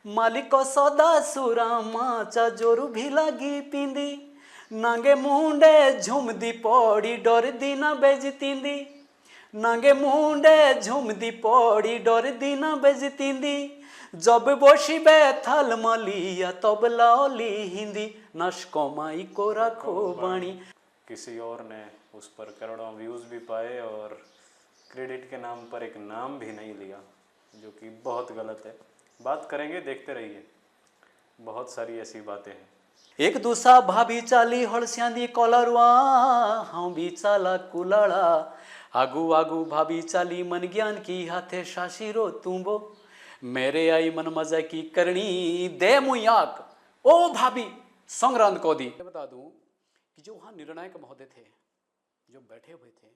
ମାଲିକ ସଦା ସୁରାମାଚା ଜୋରୁ ବି ଲାଗି ପିନ୍ଦି ନାଙ୍ଗେ ମୁଣ୍ଡେ ଝୁମଦି ପଡ଼ି ଡର ଦିନ ବେଜିତିନ୍ଦି नांगे मुंडे झुमदी पौड़ी डर दीना बेजतिंदी जब बोशिबे थल मलिया तब लाली हिंदी नश कमाई को रखो बाणी। किसी और ने उस पर करोड़ों व्यूज़ भी पाए और क्रेडिट के नाम पर एक नाम भी नहीं लिया, जो कि बहुत गलत है। बात करेंगे, देखते रहिए, बहुत सारी ऐसी बातें हैं। एक दूसरा भाभी चाली हड़स्यांदी कलरवा हाँ भी चाला कुलड़ा आगू आगू भाभी चाली मन ज्ञान की हाथे शाशिरो तुम्बो मेरे आई मन मजा की करनी दे मुयाक ओ भाभी संग्रांत को दी। बता दूं कि जो वहाँ निर्णायक महोदय थे जो बैठे हुए थे,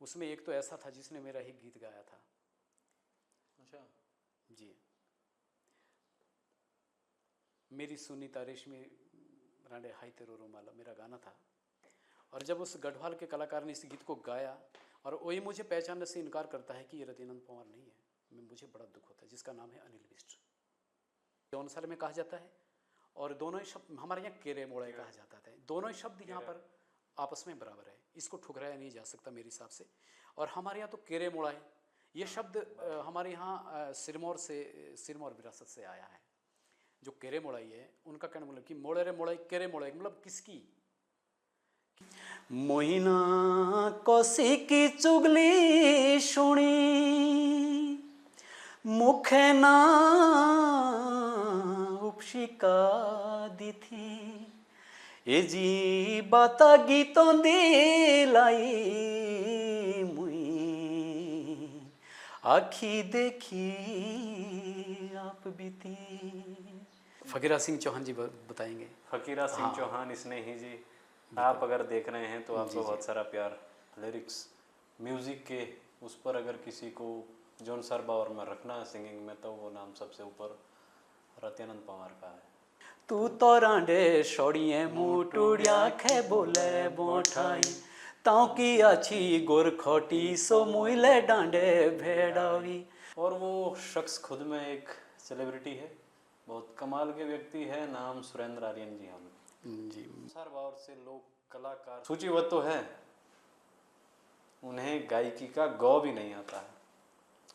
उसमें एक तो ऐसा था जिसने मेरा ही गीत गाया था। अच्छा जी, मेरी सुनीता रेशमी रांडे हाई तेरो रोमाला मेरा गाना था। और जब उस गढ़वाल के कलाकार ने इस गीत को गाया और वही मुझे पहचानने से इनकार करता है कि ये रतिनंद पवार नहीं है, मुझे बड़ा दुख होता है, जिसका नाम है अनिल बिष्ट। जौन साल में कहा जाता है और दोनों ही शब्द हमारे यहाँ केरे मोड़े कहा जाता है, दोनों ही शब्द यहाँ पर आपस में बराबर है, इसको ठुकराया नहीं जा सकता मेरे हिसाब से। और हमारे यहाँ तो केरे मोड़ा है, ये शब्द हमारे यहाँ सिरमौर विरासत से आया है। जो केरे मोड़ाई है उनका कहना मतलब कि मोड़े रे मोड़ाई केरे मोड़ाई मतलब किसकी। मोहिना कसी की चुगली सुनी मुखे ना उपशिका दी थी ए जी बाता गीतों दिलाई मुई आखी देखी आप बीती। फकीरा सिंह चौहान जी बताएंगे। फकीरा सिंह चौहान स्नेही जी, आप अगर देख रहे हैं तो आपको बहुत सारा प्यार। लिरिक्स म्यूज़िक के उस पर अगर किसी को जॉन सरबा और में रखना है सिंगिंग में, तो वो नाम सबसे ऊपर रत्यानंद पवार का है। तू तो रांडे छोड़िए मुटुड़िया खे बोले बोठाई ताऊ की अच्छी गोरखोटी सो मुइले डांडे भेड़ावी। और वो शख्स खुद में एक सेलिब्रिटी है, बहुत कमाल के व्यक्ति है, नाम सुरेंद्र आर्यन जी। हम जी सर बावर से लोग कलाकार सूचीबद्ध तो है, उन्हें गायकी का गौ भी नहीं आता है,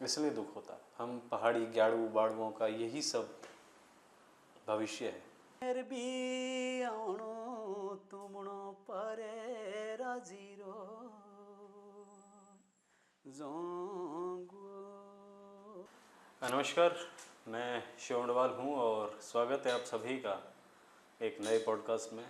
इसलिए दुख होता है। हम पहाड़ी ग्याड़ू बाड़ुओं का यही सब भविष्य है। नमस्कार, मैं शिवंडवाल हूँ और स्वागत है आप सभी का एक नए पॉडकास्ट में।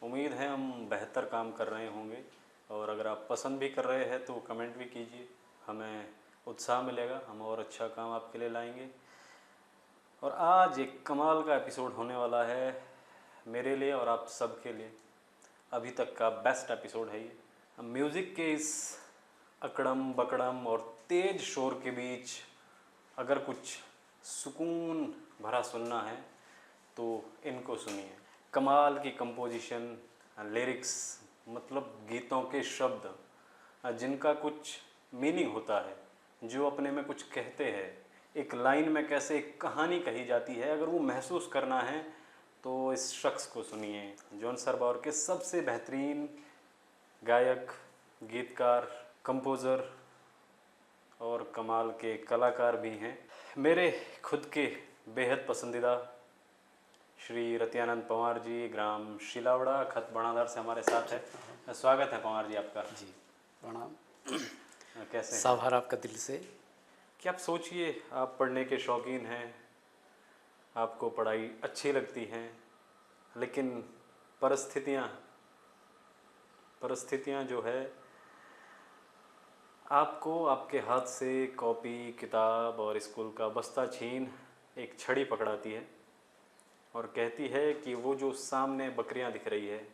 उम्मीद है हम बेहतर काम कर रहे होंगे और अगर आप पसंद भी कर रहे हैं तो कमेंट भी कीजिए, हमें उत्साह मिलेगा, हम और अच्छा काम आपके लिए लाएंगे। और आज एक कमाल का एपिसोड होने वाला है मेरे लिए और आप सब के लिए, अभी तक का बेस्ट एपिसोड है ये। म्यूज़िक के इस अकड़म बकड़म और तेज शोर के बीच अगर कुछ सुकून भरा सुनना है तो इनको सुनिए। कमाल की कंपोजिशन, लिरिक्स मतलब गीतों के शब्द जिनका कुछ मीनिंग होता है, जो अपने में कुछ कहते हैं, एक लाइन में कैसे एक कहानी कही जाती है, अगर वो महसूस करना है तो इस शख्स को सुनिए। जॉन सरबावर के सबसे बेहतरीन गायक, गीतकार, कंपोज़र और कमाल के कलाकार भी हैं। मेरे खुद के बेहद पसंदीदा श्री रत्यानंद पवार जी, ग्राम शिलावड़ा, खत बनादार से हमारे साथ है। स्वागत है पवार जी आपका। जी प्रणाम। कैसे हैं? साभार आपका दिल से। क्या आप सोचिए, आप पढ़ने के शौकीन हैं, आपको पढ़ाई अच्छी लगती हैं, लेकिन परिस्थितियाँ जो है आपको आपके हाथ से कॉपी, किताब और स्कूल का बस्ता छीन एक छड़ी पकड़ाती है और कहती है कि वो जो सामने बकरियां दिख रही है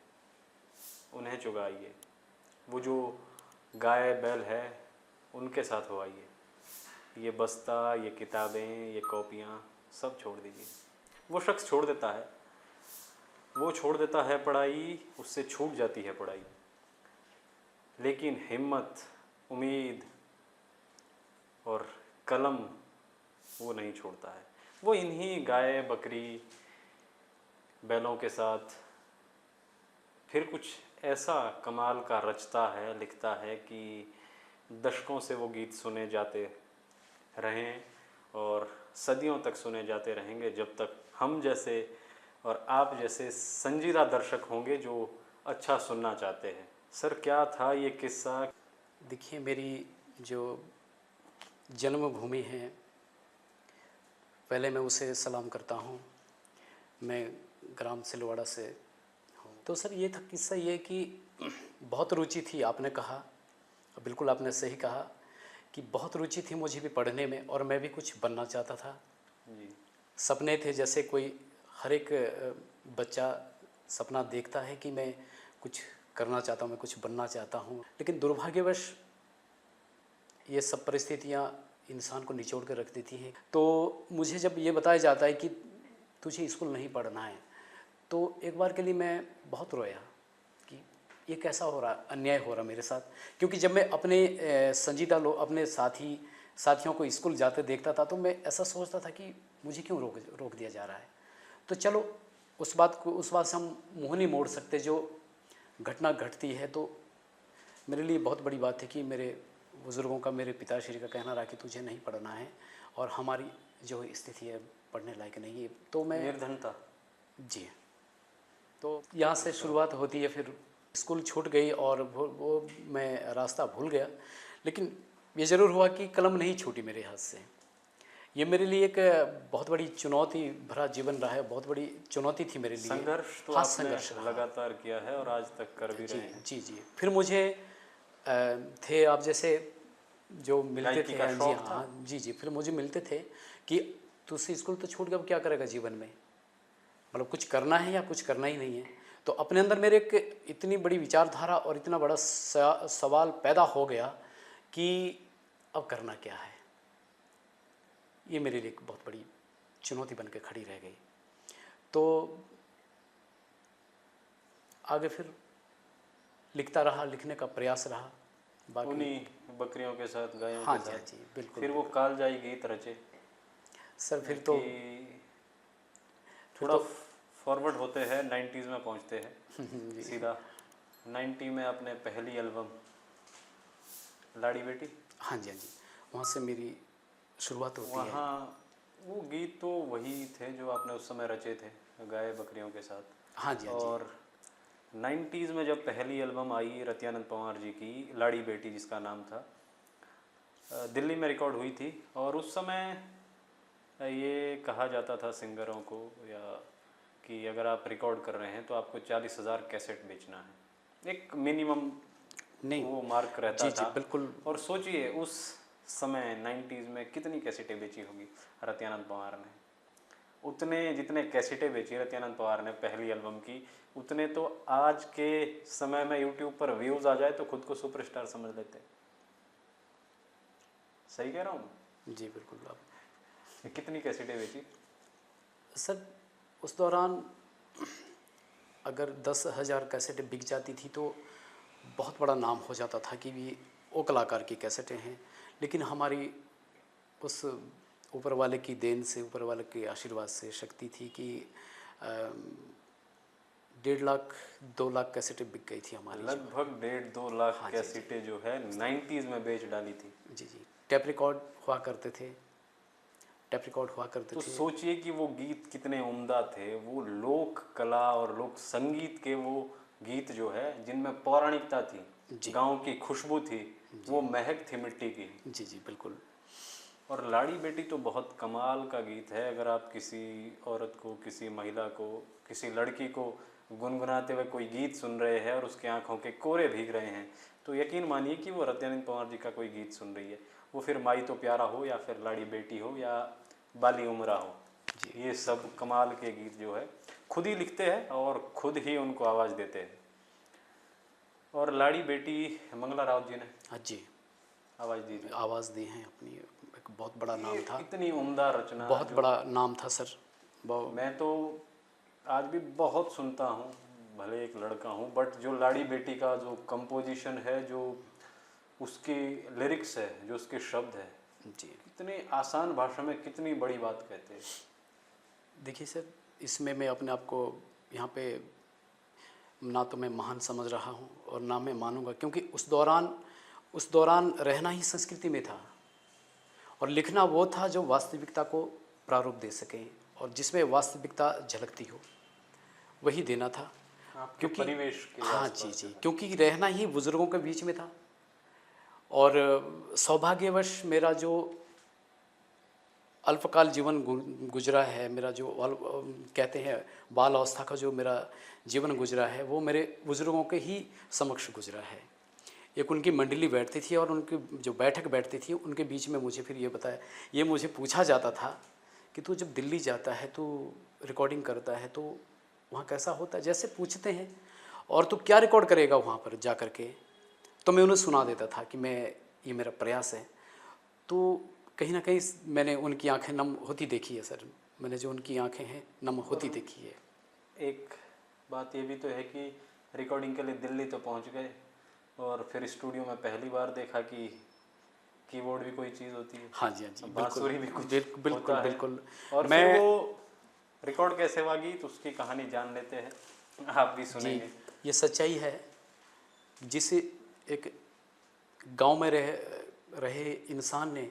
उन्हें चुगाइए, वो जो गाय बैल है उनके साथ हो आइए, ये बस्ता, ये किताबें, ये कॉपियाँ सब छोड़ दीजिए। वो शख्स छोड़ देता है, वो छोड़ देता है पढ़ाई, उससे छूट जाती है पढ़ाई, लेकिन हिम्मत, उम्मीद और कलम वो नहीं छोड़ता है। वो इन्हीं गाय बकरी बैलों के साथ फिर कुछ ऐसा कमाल का रचता है, लिखता है कि दशकों से वो गीत सुने जाते रहें और सदियों तक सुने जाते रहेंगे, जब तक हम जैसे और आप जैसे संजीदा दर्शक होंगे जो अच्छा सुनना चाहते हैं। सर, क्या था ये किस्सा? देखिए, मेरी जो जन्मभूमि है, पहले मैं उसे सलाम करता हूँ। मैं ग्राम सिलवाड़ा से हूँ। तो सर, ये था किस्सा ये कि बहुत रुचि थी, आपने कहा, बिल्कुल आपने सही कहा कि बहुत रुचि थी मुझे भी पढ़ने में, और मैं भी कुछ बनना चाहता था। जी। सपने थे, जैसे कोई हर एक बच्चा सपना देखता है कि मैं कुछ करना चाहता हूँ, मैं कुछ बनना चाहता हूँ। लेकिन दुर्भाग्यवश ये सब परिस्थितियाँ इंसान को निचोड़ कर रख देती हैं। तो मुझे जब ये बताया जाता है कि तुझे स्कूल नहीं पढ़ना है, तो एक बार के लिए मैं बहुत रोया कि ये कैसा हो रहा, अन्याय हो रहा मेरे साथ। क्योंकि जब मैं अपने संजीदा लोग, अपने साथियों को स्कूल जाते देखता था, तो मैं ऐसा सोचता था कि मुझे क्यों रोक दिया जा रहा है। तो चलो, उस बात से हम मुँह नहीं मोड़ सकते। जो घटना घटती है, तो मेरे लिए बहुत बड़ी बात है कि मेरे बुज़ुर्गों का, मेरे पिताश्री का कहना रहा कि तुझे नहीं पढ़ना है, और हमारी जो स्थिति है पढ़ने लायक नहीं है। तो मैं निर्धनता। जी, तो यहाँ से शुरुआत होती है। फिर स्कूल छूट गई और वो मैं रास्ता भूल गया। लेकिन ये ज़रूर हुआ कि कलम नहीं छूटी मेरे हाथ से। ये मेरे लिए एक बहुत बड़ी चुनौती भरा जीवन रहा है, बहुत बड़ी चुनौती थी मेरे लिए। संघर्ष तो हाँ, आपने संघर्ष रहा। लगातार किया है और आज तक कर भी जी, रहे हैं। जी, जी। फिर मुझे थे आप जैसे जो मिलते गायकी थे, का हाँ जी, शौक हाँ, था। हाँ, जी, जी। फिर मुझे मिलते थे कि तू स्कूल तो छूट गया, अब क्या करेगा जीवन में, मतलब कुछ करना है या कुछ करना ही नहीं है। तो अपने अंदर मेरे एक इतनी बड़ी विचारधारा और इतना बड़ा सवाल पैदा हो गया कि अब करना क्या है। ये मेरे लिए एक बहुत बड़ी चुनौती बन के खड़ी रह गई। तो आगे फिर लिखता रहा, लिखने का प्रयास रहा। बाकी उन्हीं बकरियों के साथ, गायों हाँ के जी, हाँ साथ जी, बिल्कुल। फिर वो कालजाई गीत रचे सर, फिर तो कि थोड़ा फॉरवर्ड होते हैं, 90s में पहुंचते हैं जी, सीधा। 90 में अपने पहली एल्बम लाड़ी बेटी, हाँ जी, हाँ जी, वहाँ से मेरी शुरुआत होती है। वहाँ वो गीत तो वही थे जो आपने उस समय रचे थे, गाय बकरियों के साथ। हाँ जी, हाँ जी, और 90s में जब पहली एल्बम आई रत्यानंद पवार जी की, लाड़ी बेटी जिसका नाम था, दिल्ली में रिकॉर्ड हुई थी। और उस समय ये कहा जाता था सिंगरों को या कि अगर आप रिकॉर्ड कर रहे हैं तो आपको 40,000 कैसेट बेचना है, एक मिनिमम नहीं, वो मार्क रहता जी, जी, था। बिल्कुल। और सोचिए उस समय 90s में कितनी कैसेटें बेची होगी रत्यानंद पवार ने। उतने जितने कैसेटें बेची रत्यानंद पवार ने पहली एल्बम की, उतने तो आज के समय में यूट्यूब पर व्यूज़ आ जाए तो खुद को सुपरस्टार समझ लेते। सही कह रहा हूँ? जी, बिल्कुल। आप कितनी कैसेटें बेची? सर, उस दौरान अगर 10,000 कैसेटें बिक जाती थी तो बहुत बड़ा नाम हो जाता था कि ये वो कलाकार की कैसेटें हैं। लेकिन हमारी उस ऊपर वाले की देन से, ऊपर वाले के आशीर्वाद से शक्ति थी कि 1.5 लाख 2 लाख कैसेटें बिक गई थी हमारी। लगभग 1.5-2 लाख हाँ जी, कैसेटें जो है 90s में बेच डाली थी। जी, जी। टेप रिकॉर्ड हुआ करते थे, टेप रिकॉर्ड हुआ करते तो थे। सोचिए कि वो गीत कितने उम्दा थे, वो लोक कला और लोक संगीत के वो गीत जो है जिनमें पौराणिकता थी, जी, गांव की खुशबू थी, वो महक थी मिट्टी की। जी, जी, बिल्कुल। और लाड़ी बेटी तो बहुत कमाल का गीत है। अगर आप किसी औरत को, किसी महिला को, किसी लड़की को गुनगुनाते हुए कोई गीत सुन रहे हैं और उसकी आंखों के कोरे भीग रहे हैं, तो यकीन मानिए कि वो रत्यानंद पवार जी का कोई गीत सुन रही है। वो फिर माई तो प्यारा हो या फिर लाड़ी बेटी हो या बाली उमरा हो, जी, ये सब कमाल के गीत जो है खुद ही लिखते हैं और खुद ही उनको आवाज़ देते हैं। और लाड़ी बेटी मंगला राउत जी ने हाँ जी, आवाज़ दी थी। आवाज़ दी हैं अपनी। एक बहुत बड़ा ये नाम था, इतनी उम्दा रचना बहुत जो बड़ा नाम था सर। मैं तो आज भी बहुत सुनता हूँ, भले एक लड़का हूँ, बट जो लाड़ी बेटी का जो कंपोजिशन है, जो उसकी लिरिक्स है, जो उसके शब्द है, जी कितने आसान भाषा में कितनी बड़ी बात कहते हैं। देखिए सर, इसमें मैं अपने आप को यहाँ पे ना तो मैं महान समझ रहा हूँ और ना मैं मानूंगा, क्योंकि उस दौरान रहना ही संस्कृति में था और लिखना वो था जो वास्तविकता को प्रारूप दे सके और जिसमें वास्तविकता झलकती हो, वही देना था। आपके क्योंकि परिवेश के हाँ आसपास जी जी, का। क्योंकि रहना ही बुजुर्गों के बीच में था। और सौभाग्यवश मेरा जो अल्पकाल जीवन गुजरा है, मेरा जो कहते हैं बाल अवस्था का जो मेरा जीवन गुजरा है, वो मेरे बुजुर्गों के ही समक्ष गुजरा है। एक उनकी मंडली बैठती थी और उनकी जो बैठक बैठती थी उनके बीच में मुझे फिर ये मुझे पूछा जाता था कि तू जब दिल्ली जाता है, तू रिकॉर्डिंग करता है, तो वहाँ कैसा होता है, जैसे पूछते हैं, और तू क्या रिकॉर्ड करेगा वहाँ पर जा कर के। तो मैं उन्हें सुना देता था कि ये मेरा प्रयास है। तो कहीं ना कहीं मैंने उनकी आंखें नम होती देखी है सर, मैंने जो उनकी आंखें हैं नम होती देखी है। एक बात ये भी तो है कि रिकॉर्डिंग के लिए दिल्ली तो पहुंच गए और फिर स्टूडियो में पहली बार देखा कि कीबोर्ड भी कोई चीज़ होती है। हाँ जी हाँ जी, बांसुरी भी कुछ बिल्कुल होता है। बिल्कुल। और मैं फिर वो रिकॉर्ड कैसे हुआ गीत, उसकी कहानी जान लेते हैं, आप भी सुनेंगे। ये सच्चाई है, जिसे एक गांव में रहे इंसान ने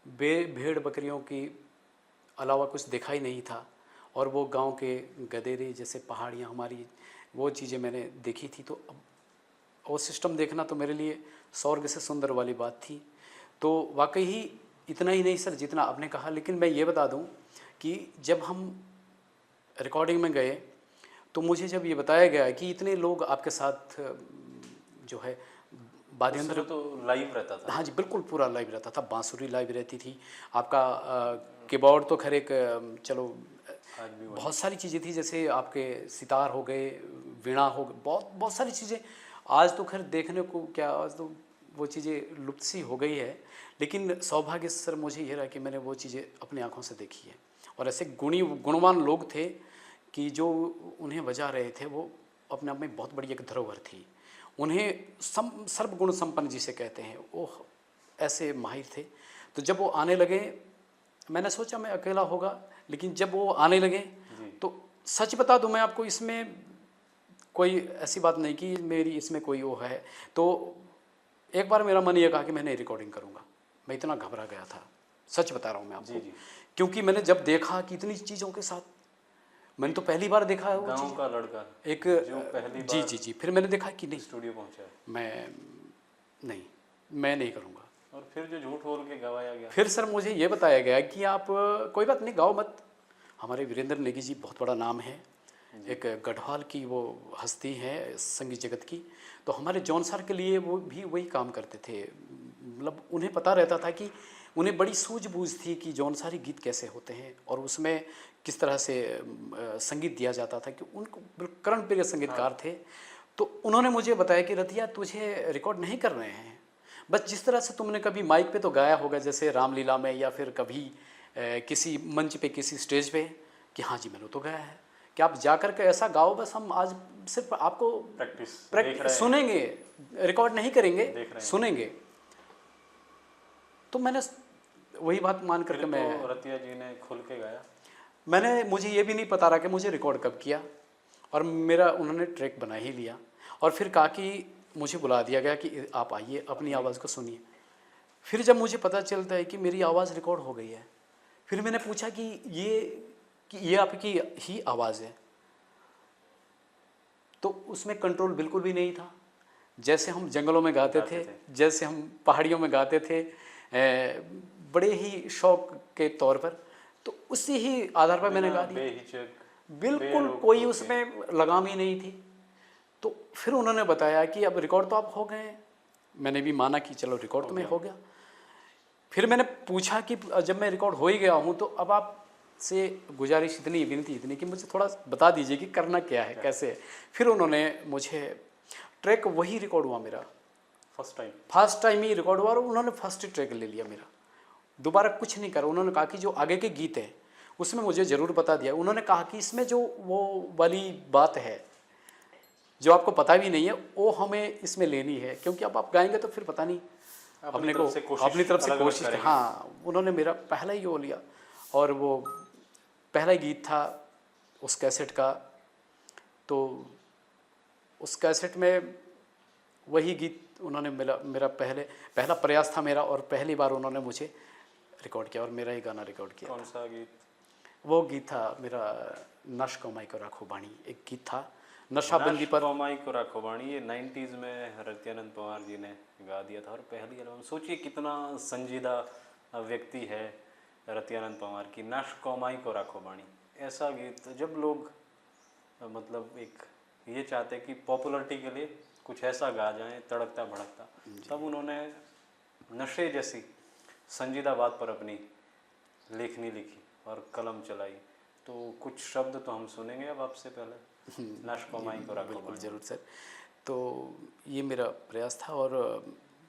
भेड़ बकरियों की अलावा कुछ देखा ही नहीं था, और वो गांव के गदेरे जैसे पहाड़ियाँ हमारी, वो चीज़ें मैंने देखी थी। तो अब वो सिस्टम देखना तो मेरे लिए स्वर्ग से सुंदर वाली बात थी। तो वाकई ही इतना ही नहीं सर जितना आपने कहा, लेकिन मैं ये बता दूं कि जब हम रिकॉर्डिंग में गए तो मुझे जब ये बताया गया कि इतने लोग आपके साथ जो है वाद्य उस यंत्र, समय तो लाइव रहता था। हाँ जी बिल्कुल पूरा लाइव रहता था, बांसुरी लाइव रहती थी, आपका कीबोर्ड तो खैर एक चलो आज भी वही। बहुत सारी चीज़ें थी, जैसे आपके सितार हो गए, वीणा हो गए, बहुत सारी चीज़ें आज तो खैर देखने को क्या, आज तो वो चीज़ें लुप्त सी हो गई है। लेकिन सौभाग्य सर मुझे ये रहा कि मैंने वो चीज़ें अपनी आंखों से देखी है, और ऐसे गुणवान लोग थे कि जो उन्हें बजा रहे थे वो अपने आप में बहुत बड़ी एक धरोहर थी। उन्हें सर्वगुण संपन्न जिसे कहते हैं, वो ऐसे माहिर थे। तो जब वो आने लगे, मैंने सोचा मैं अकेला होगा, लेकिन जब वो आने लगे तो सच बता दूं मैं आपको, इसमें कोई ऐसी बात नहीं कि मेरी इसमें कोई वो है। तो एक बार मेरा मन ये कहा कि मैं नहीं रिकॉर्डिंग करूँगा, मैं इतना घबरा गया था, सच बता रहा हूँ मैं आपको। जी। क्योंकि मैंने जब देखा कि इतनी चीज़ों के साथ, मैंने तो पहली बार देखा है वो गांव चीज़, का लड़का एक जो पहली जी बार जी जी, फिर मैंने देखा कि नहीं, स्टूडियो पहुंचा है, मैं नहीं करूँगा। और फिर जो झूठ बोल के गवाया गया। फिर सर मुझे ये बताया गया कि आप कोई बात नहीं, गाओ मत। हमारे वीरेंद्र नेगी जी बहुत बड़ा नाम है, एक गढ़वाल की वो हस्ती है संगीत जगत की। तो हमारे जौन सर के लिए वो भी वही काम करते थे, मतलब उन्हें पता रहता था कि उन्हें बड़ी सूझबूझ थी कि जौनसारी गीत कैसे होते हैं और उसमें किस तरह से संगीत दिया जाता था, कि उनको कर्ण प्रिय संगीतकार थे। तो उन्होंने मुझे बताया कि रतिया तुझे रिकॉर्ड नहीं कर रहे हैं, बस जिस तरह से तुमने कभी माइक पे तो गाया होगा, जैसे रामलीला में या फिर कभी किसी मंच पे किसी स्टेज पे, कि हाँ जी मैंने तो गाया है, कि आप जा कर के ऐसा गाओ, बस हम आज सिर्फ आपको प्रैक्टिस सुनेंगे, रिकॉर्ड नहीं करेंगे, सुनेंगे। तो मैंने वही बात मान करके मैं रतिया जी ने खुल के गाया। मुझे ये भी नहीं पता रहा कि मुझे रिकॉर्ड कब किया, और मेरा उन्होंने ट्रैक बना ही लिया और फिर कहा कि मुझे बुला दिया गया कि आप आइए अपनी आवाज़ को सुनिए। फिर जब मुझे पता चलता है कि मेरी आवाज़ रिकॉर्ड हो गई है, फिर मैंने पूछा कि ये आपकी ही आवाज़ है, तो उसमें कंट्रोल बिल्कुल भी नहीं था। जैसे हम जंगलों में गाते थे, जैसे हम पहाड़ियों में गाते थे, बड़े ही शौक के तौर पर, तो उसी ही आधार पर मैंने गा दिया, बिल्कुल कोई उसमें लगाम ही नहीं थी। तो फिर उन्होंने बताया कि अब रिकॉर्ड तो आप हो गए, मैंने भी माना कि चलो रिकॉर्ड तो मैं हो गया। फिर मैंने पूछा कि जब मैं रिकॉर्ड हो ही गया हूँ तो अब आप से गुजारिश इतनी विनती इतनी कि मुझे थोड़ा बता दीजिए कि करना क्या है, कैसे है। फिर उन्होंने मुझे ट्रैक, वही रिकॉर्ड हुआ मेरा फर्स्ट टाइम ही रिकॉर्ड हुआ, और उन्होंने फर्स्ट ट्रैक ले लिया मेरा, दोबारा कुछ नहीं करा। उन्होंने कहा कि जो आगे के गीत हैं उसमें मुझे ज़रूर बता दिया। उन्होंने कहा कि इसमें जो वो वाली बात है जो आपको पता भी नहीं है, वो हमें इसमें लेनी है, क्योंकि अब आप गाएंगे तो फिर पता नहीं अपने को अपनी तरफ से कोशिश की। हाँ, उन्होंने मेरा पहला ही वो लिया और वो पहला ही गीत था उस कैसेट का। तो उस कैसेट में वही गीत उन्होंने मेरा पहला प्रयास था मेरा, और पहली बार उन्होंने मुझे रिकॉर्ड किया और मेरा ही गाना रिकॉर्ड किया। कौन सा गीत? वो गीत था मेरा नश कमाई को राखो बाणी, एक गीत था नशाबंदी पर। कमाई को राखो बाणी, ये 90s में रत्यानंद पवार जी ने गा दिया था और पहली एल्बम। सोचिए कितना संजीदा व्यक्ति है रत्यानंद पवार की। नश कमाई को राखो बाणी, ऐसा गीत जब लोग मतलब एक ये चाहते कि पॉपुलरिटी के लिए कुछ ऐसा गा जाएं तड़कता भड़कता, तब उन्होंने नशे जैसी संजीदा बात पर अपनी लेखनी लिखी और कलम चलाई। तो कुछ शब्द तो हम सुनेंगे अब आपसे पहले। नश कमाई को राखो बिल्कुल बाणी। ज़रूर सर। तो ये मेरा प्रयास था, और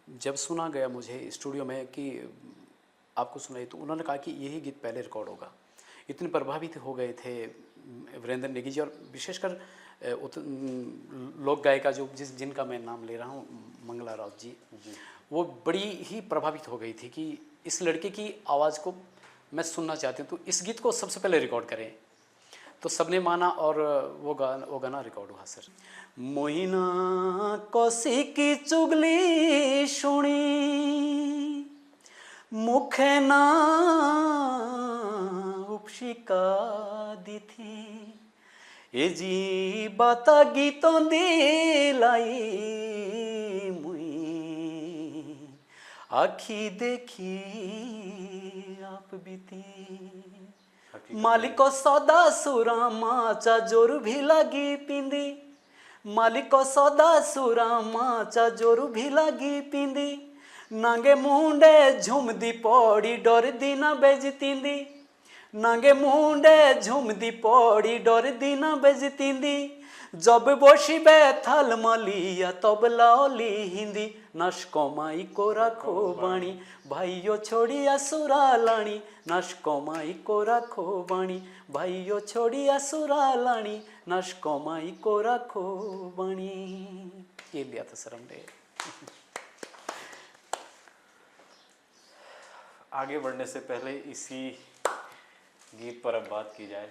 जब सुना गया मुझे स्टूडियो में कि आपको सुनाई, तो उन्होंने कहा कि यही गीत पहले रिकॉर्ड होगा। इतने प्रभावित हो गए थे वीरेंद्र नेगी जी, और विशेषकर लोक गायिका जिनका मैं नाम ले रहा हूँ, मंगला राउत जी, वो बड़ी ही प्रभावित हो गई थी कि इस लड़के की आवाज़ को मैं सुनना चाहती हूँ, तो इस गीत को सबसे पहले रिकॉर्ड करें। तो सबने माना और वो गाना रिकॉर्ड हुआ सर। मोहिना कौसी की चुगली सुनी मुखे ना उपशिका दी थी, ए जी बाता गीतों दिलाई मुई आखी देखी आप बीती। मालिको सौदा सुरा माचा जोरू भी लगी पिंदी, मालिको सौदा सुरा माचा जोरू भी लगी पिंदी, नांगे मुंडे झुमदी पौड़ी डर दी ना बेजतींदी, नांगे मुंडे झुमदी पौड़ी डर दी ना बेजतींदी, जब बसिबे थाल मलिया तब लाओली हिंदी, नश कमाई को राखो बाणी भाइयों छोड़िया सुरा लाणी, नश कमाई को राखो बाणी भाइयों छोड़िया सुरा लाणी, नश कमाई को राखो बाणी। ये लिया था सर हमने। आगे बढ़ने से पहले इसी गीत पर अब बात की जाए।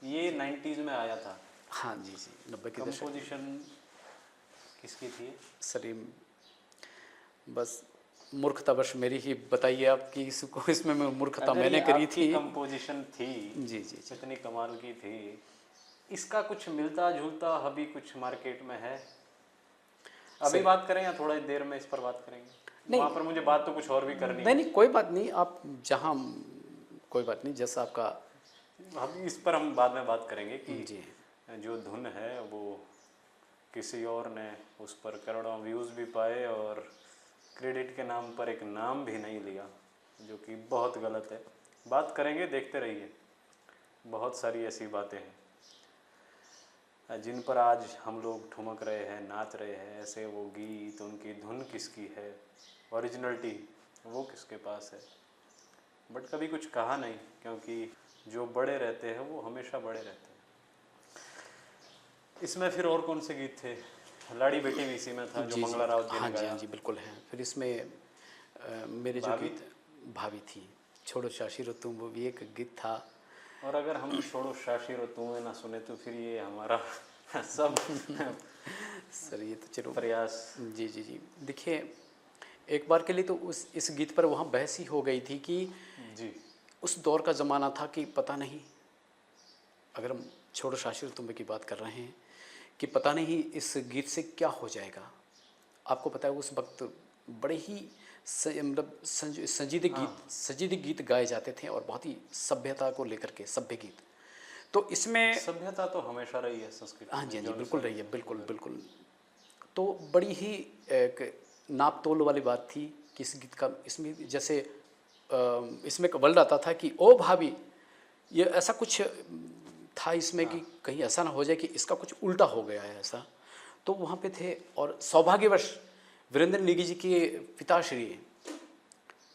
ये 90s में आया था। हाँ जी जी, 90 के दशक। कंपोजिशन किसकी थी सर ये बस मूर्खतावश मेरी ही बताइए आप कि इसमें मैं मूर्खता मैंने करी थी। कंपोजिशन थी जी जी, इतनी कमाल की थी, इसका कुछ मिलता जुलता अभी कुछ मार्केट में है? अभी बात करें या थोड़ा देर में इस पर बात करेंगे? नहीं, वहाँ पर मुझे बात तो कुछ और भी करनी नहीं कोई बात नहीं, आप जहाँ कोई बात नहीं, जैसा आपका। हम इस पर हम बाद में बात करेंगे कि जी जो धुन है वो किसी और ने उस पर करोड़ों व्यूज़ भी पाए और क्रेडिट के नाम पर एक नाम भी नहीं लिया, जो कि बहुत गलत है। बात करेंगे, देखते रहिए। बहुत सारी ऐसी बातें हैं जिन पर आज हम लोग ठुमक रहे हैं, नाच रहे हैं। ऐसे वो गीत, उनकी धुन किसकी है, ओरिजिनलिटी वो किसके पास है। बट कभी कुछ कहा नहीं, क्योंकि जो बड़े रहते हैं वो हमेशा बड़े रहते हैं। इसमें फिर और कौन से गीत थे? लाड़ी बेटी भी इसी में था, जो मंगला राउत जी ने गाया। हाँ जी बिल्कुल है। फिर इसमें मेरे जो गीत भाभी थी, छोड़ो शाशी रो तुम, वो भी एक गीत था। और अगर हम छोड़ो शाशी रो तुम्हें ना सुने तो फिर ये हमारा सब सर ये तो चलो प्रयास। जी जी जी, देखिए एक बार के लिए तो इस गीत पर वहाँ बहस ही हो गई थी कि जी उस दौर का ज़माना था कि पता नहीं, अगर हम छोड़ो शाशी रो तुम्हें की बात कर रहे हैं, कि पता नहीं इस गीत से क्या हो जाएगा। आपको पता है उस वक्त बड़े ही मतलब संजीदे गीत गाए जाते थे, और बहुत ही सभ्यता को लेकर के सभ्य गीत। तो इसमें सभ्यता तो हमेशा रही है संस्कृति। हाँ जी बिल्कुल रही है, बिल्कुल बिल्कुल। तो बड़ी ही एक नाप तोल वाली बात थी कि इस गीत का, इसमें जैसे इसमें एक वर्ड आता था कि ओ भाभी, ये ऐसा कुछ था इसमें कि कहीं ऐसा ना हो जाए कि इसका कुछ उल्टा हो गया है ऐसा। तो वहाँ पे थे, और सौभाग्यवश वीरेंद्र नेगी जी के पिताश्री,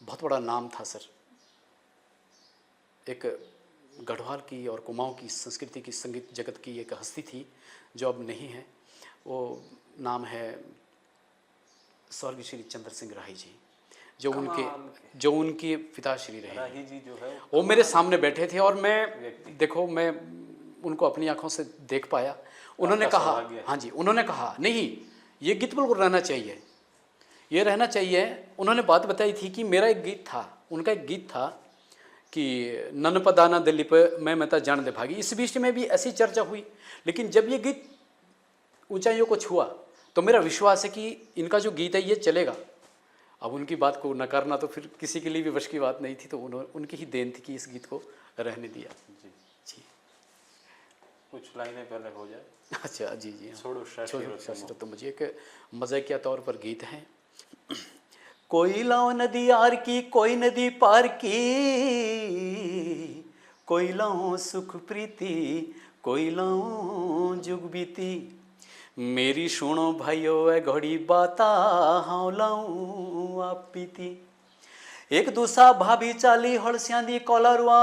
बहुत बड़ा नाम था सर, एक गढ़वाल की और कुमाऊं की संस्कृति की, संगीत जगत की एक हस्ती थी जो अब नहीं है। वो नाम है स्वर्गीय श्री चंद्र सिंह राही जी, जो उनके पिताश्री रहे, राही जी जो है वो मेरे सामने बैठे थे और मैं उनको अपनी आंखों से देख पाया। उन्होंने आपका कहा, सौभाग्य है। हाँ जी, उन्होंने कहा नहीं, ये गीत बिल्कुल रहना चाहिए, ये रहना चाहिए। उन्होंने बात बताई थी कि मेरा एक गीत था, उनका एक गीत था कि नन पदाना दिलीप मैं मता जान दे भागी। इस बीच में भी ऐसी चर्चा हुई, लेकिन जब ये गीत ऊंचाइयों को छुआ तो मेरा विश्वास है कि इनका जो गीत है ये चलेगा। अब उनकी बात को नकारना तो फिर किसी के लिए भी वश की बात नहीं थी, तो उनकी ही देन थी कि इस गीत को रहने दिया। जी, जी, कुछ लाइनें पहले हो जाए। अच्छा, जी जी, हाँ। छोड़ो शाशिरो शास्त्र तो मुझे एक मज़ाकिया तौर पर गीत है। कोई लाओ नदी यार की, कोई नदी पार की, कोई लाओ सुख प्रीति, कोई लाओ जुग बीती। मेरी सुनो भाइयों ए घड़ी बाता, हाँ लाऊं आप पीती। एक दूसरा भाभी चाली हड़सियां दी कॉलरवा,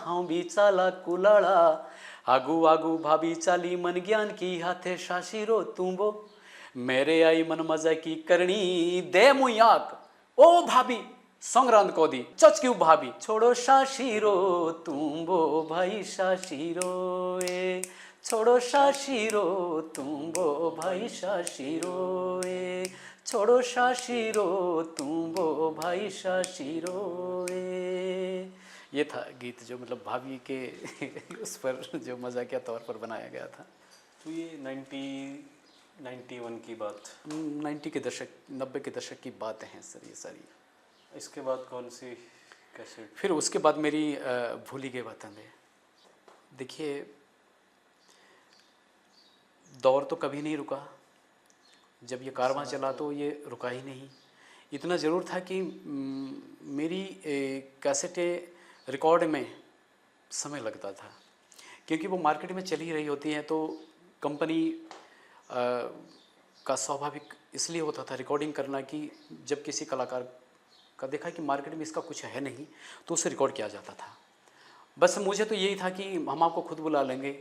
हाँ भी चाला कुलाड़ा। आगू आगू भाभी चाली मन ज्ञान की, हाथे शाशिरो तुम्बो। मेरे आई मन मजा की करनी दे मुयाक, ओ भाभी संग्रांत को दी चच क्यों भाभी। छोड़ो शाशिरो तुम्बो भाई शाशिरो ए, छोड़ो शाशिरो तुम्बो भाई शाशिरो ए, छोड़ो शाशिरो तुम्बो भाई शाशिरो ए। ये था गीत जो मतलब भाभी के उस पर जो मजाकिया तौर पर बनाया गया था। तो ये 91 की बात। 90 के दशक, 90 के दशक की बातें हैं सर ये सारी। इसके बाद कौन सी कैसेट? फिर उसके बाद मेरी भूली गई वतन है। देखिए, दौर तो कभी नहीं रुका, जब ये कारवां चला तो ये रुका ही नहीं। इतना ज़रूर था कि मेरी कैसेटें रिकॉर्ड में समय लगता था, क्योंकि वो मार्केट में चली रही होती हैं, तो कंपनी का स्वाभाविक इसलिए होता था रिकॉर्डिंग करना कि जब किसी कलाकार का देखा कि मार्केट में इसका कुछ है नहीं तो उसे रिकॉर्ड किया जाता था। बस मुझे तो यही था कि हम आपको खुद बुला लेंगे।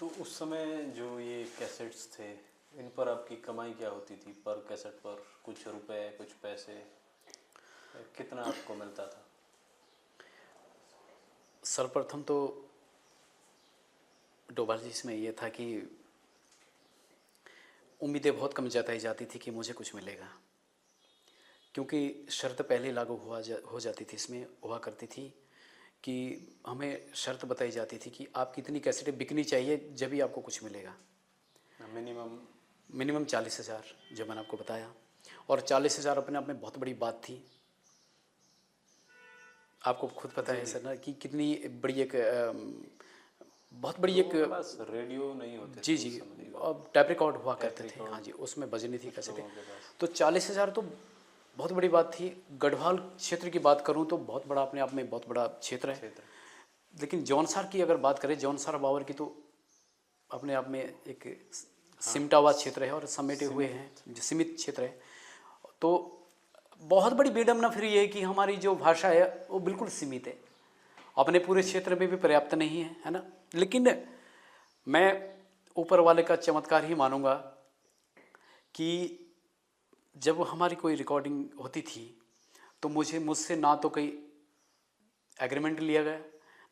तो उस समय जो ये कैसेट्स थे, इन पर आपकी कमाई क्या होती थी? पर कैसेट पर कुछ रुपए, कुछ पैसे, कितना आपको मिलता था? सर्वप्रथम तो डोभाल जी इसमें ये था कि उम्मीदें बहुत कम जताई जाती थी कि मुझे कुछ मिलेगा, क्योंकि शर्त पहले लागू हो जाती थी, इसमें हुआ करती थी कि हमें शर्त बताई जाती थी कि आप कितनी कैसेटें बिकनी चाहिए जब भी आपको कुछ मिलेगा। मिनिमम 40,000 जो मैंने आपको बताया, और 40,000 अपने आप में बहुत बड़ी बात थी। आपको खुद पता है सर ना कि कितनी बड़ी एक बहुत बड़ी एक बस रेडियो नहीं होते जी जी, अब टैप रिकॉर्ड हुआ करते थे, हाँ जी, उसमें बजनी थी कैसेटें। तो 40,000 तो बहुत बड़ी बात थी। गढ़वाल क्षेत्र की बात करूं तो बहुत बड़ा, अपने आप में बहुत बड़ा क्षेत्र है। लेकिन जौनसार की अगर बात करें, जौनसार बावर की, तो अपने आप में एक सिमटा हुआ क्षेत्र है और समेटे हुए हैं, सीमित क्षेत्र है। तो बहुत बड़ी विडम्बना फिर ये है कि हमारी जो भाषा है वो बिल्कुल सीमित है, अपने पूरे क्षेत्र में भी पर्याप्त नहीं है, है ना। लेकिन मैं ऊपर वाले का चमत्कार ही मानूंगा कि जब हमारी कोई रिकॉर्डिंग होती थी तो मुझसे ना तो कोई एग्रीमेंट लिया गया,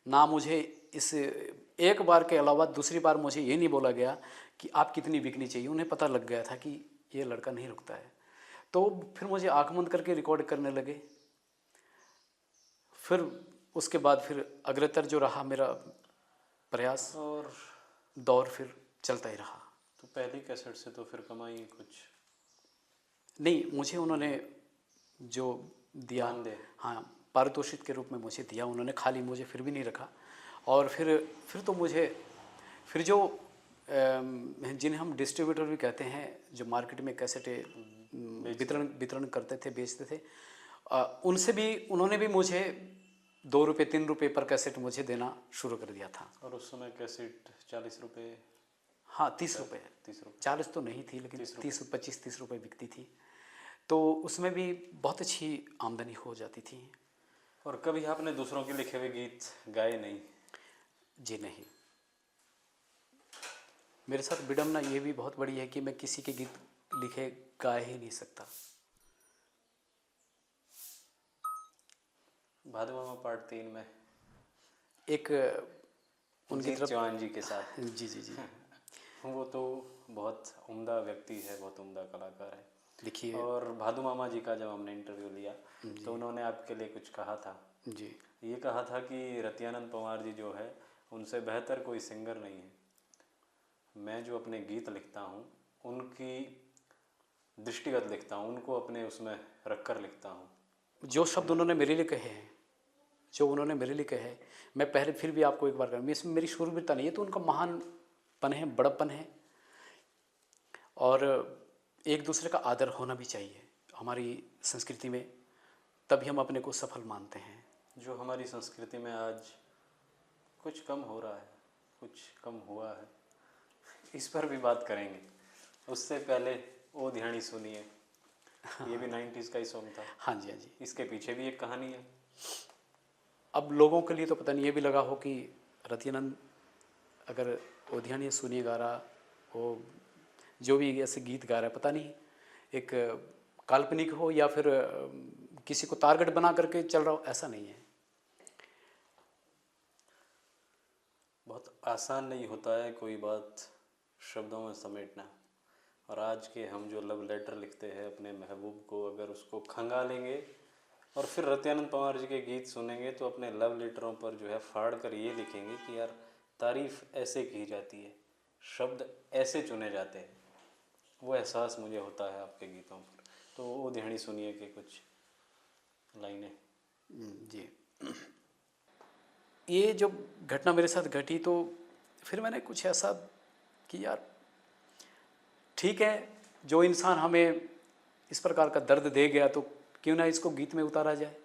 ना मुझे इस एक बार के अलावा दूसरी बार मुझे ये नहीं बोला गया कि आप कितनी बिकनी चाहिए। उन्हें पता लग गया था कि ये लड़का नहीं रुकता है, तो फिर मुझे आँख बंद करके रिकॉर्ड करने लगे। फिर उसके बाद फिर अग्रतर जो रहा मेरा प्रयास और दौर फिर चलता ही रहा। तो पहली कैसेट से तो फिर कमाई कुछ नहीं, मुझे उन्होंने जो दिया, हाँ, पारितोषिक के रूप में मुझे दिया उन्होंने, खाली मुझे फिर भी नहीं रखा। और फिर तो मुझे फिर जो जिन्हें हम डिस्ट्रीब्यूटर भी कहते हैं, जो मार्केट में कैसेटें वितरण करते थे, बेचते थे, उनसे भी उन्होंने भी मुझे 2 रुपये 3 रुपये पर कैसेट मुझे देना शुरू कर दिया था। और उस समय कैसेट 40 रुपये, हाँ 30 रुपये, 40 तो नहीं थी, लेकिन 25-30 रुपये बिकती थी। तो उसमें भी बहुत अच्छी आमदनी हो जाती थी। और कभी आपने दूसरों के लिखे हुए गीत गाए नहीं? जी नहीं, मेरे साथ विडम्बना ये भी बहुत बड़ी है कि मैं किसी के गीत लिखे गा ही नहीं सकता। भादु मामा पार्ट 3 में एक उनकी जीत तरफ। चौहान जी के साथ। जी जी जी। वो तो बहुत उम्दा व्यक्ति है, बहुत उम्दा कलाकार है। देखिए। और भादु मामा जी का जब हमने इंटरव्यू लिया तो उन्होंने आपके लिए कुछ कहा था। जी ये कहा था कि रतियानंद पवार जी जो है उनसे बेहतर कोई सिंगर नहीं है। मैं जो अपने गीत लिखता हूँ उनकी दृष्टिगत लिखता हूँ, उनको अपने उसमें रख कर लिखता हूँ। जो शब्द उन्होंने मेरे लिए कहे हैं, जो उन्होंने मेरे लिए कहे हैं, मैं पहले फिर भी आपको एक बार कहूँ, इसमें मेरी शूरवीरता नहीं है, तो उनका महानपन है, बड़प्पन है। और एक दूसरे का आदर होना भी चाहिए हमारी संस्कृति में, तभी हम अपने को सफल मानते हैं। जो हमारी संस्कृति में आज कुछ कम हो रहा है, कुछ कम हुआ है, इस पर भी बात करेंगे। उससे पहले ओ ध्यानी सुनिए, ये भी 90s का ही सॉन्ग था। हाँ जी हाँ जी। इसके पीछे भी एक कहानी है। अब लोगों के लिए तो पता नहीं, ये भी लगा हो कि रतियानंद अगर ओधियानी सुनिए गा रहा हो, जो भी ऐसे गीत गा रहा है, पता नहीं एक काल्पनिक हो या फिर किसी को टारगेट बना करके चल रहा हो, ऐसा नहीं है। बहुत आसान नहीं होता है कोई बात शब्दों में समेटना। और आज के हम जो लव लेटर लिखते हैं अपने महबूब को, अगर उसको खंगालेंगे और फिर रतियानंद पवार जी के गीत सुनेंगे तो अपने लव लेटरों पर जो है फाड़ कर ये लिखेंगे कि यार तारीफ़ ऐसे की जाती है, शब्द ऐसे चुने जाते हैं। वो एहसास मुझे होता है आपके गीतों पर। तो वो ध्यानी सुनिए के कुछ लाइनें। जी। ये जो घटना मेरे साथ घटी तो फिर मैंने कुछ ऐसा कि यार ठीक है, जो इंसान हमें इस प्रकार का दर्द दे गया तो क्यों ना इसको गीत में उतारा जाए।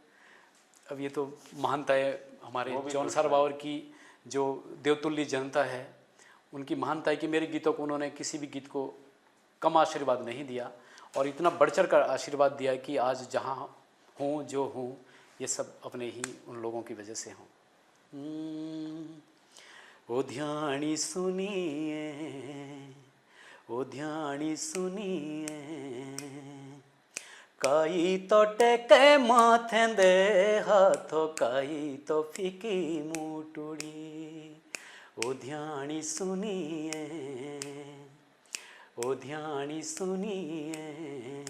अब ये तो महानता है हमारे वो भी जॉन कुछ सार है। बावर की, जो देवतुल्य जनता है, उनकी महानता है कि मेरे गीतों को उन्होंने किसी भी गीत को कम आशीर्वाद नहीं दिया और इतना बढ़ चढ़ कर आशीर्वाद दिया कि आज जहाँ हूँ जो हूँ ये सब अपने ही उन लोगों की वजह से हूँ। ओ ध्यानी सुनिए, ओ ध्यानी सुनिए, काई तो टेके माथे दे हाथों, काई तो फीकी मुटुड़ी। ओ ध्यानी सुनिए, ओ ध्यानी सुनिए,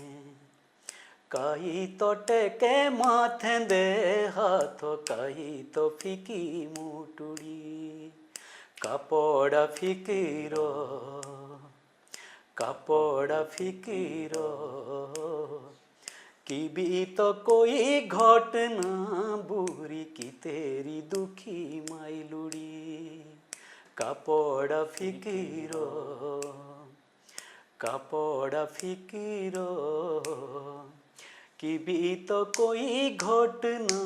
काई तो टेके माथे दे हाथों, काई तो फीकी मुटुड़ी। कापड़ा फिकिरो, कापड़ा फिकिरो, की भी तो कोई घटना बुरी की तेरी दुखी माइलुड़ी। कापड़ा फिकिरो, कापड़ा फिकिरो, की भी तो कोई घटना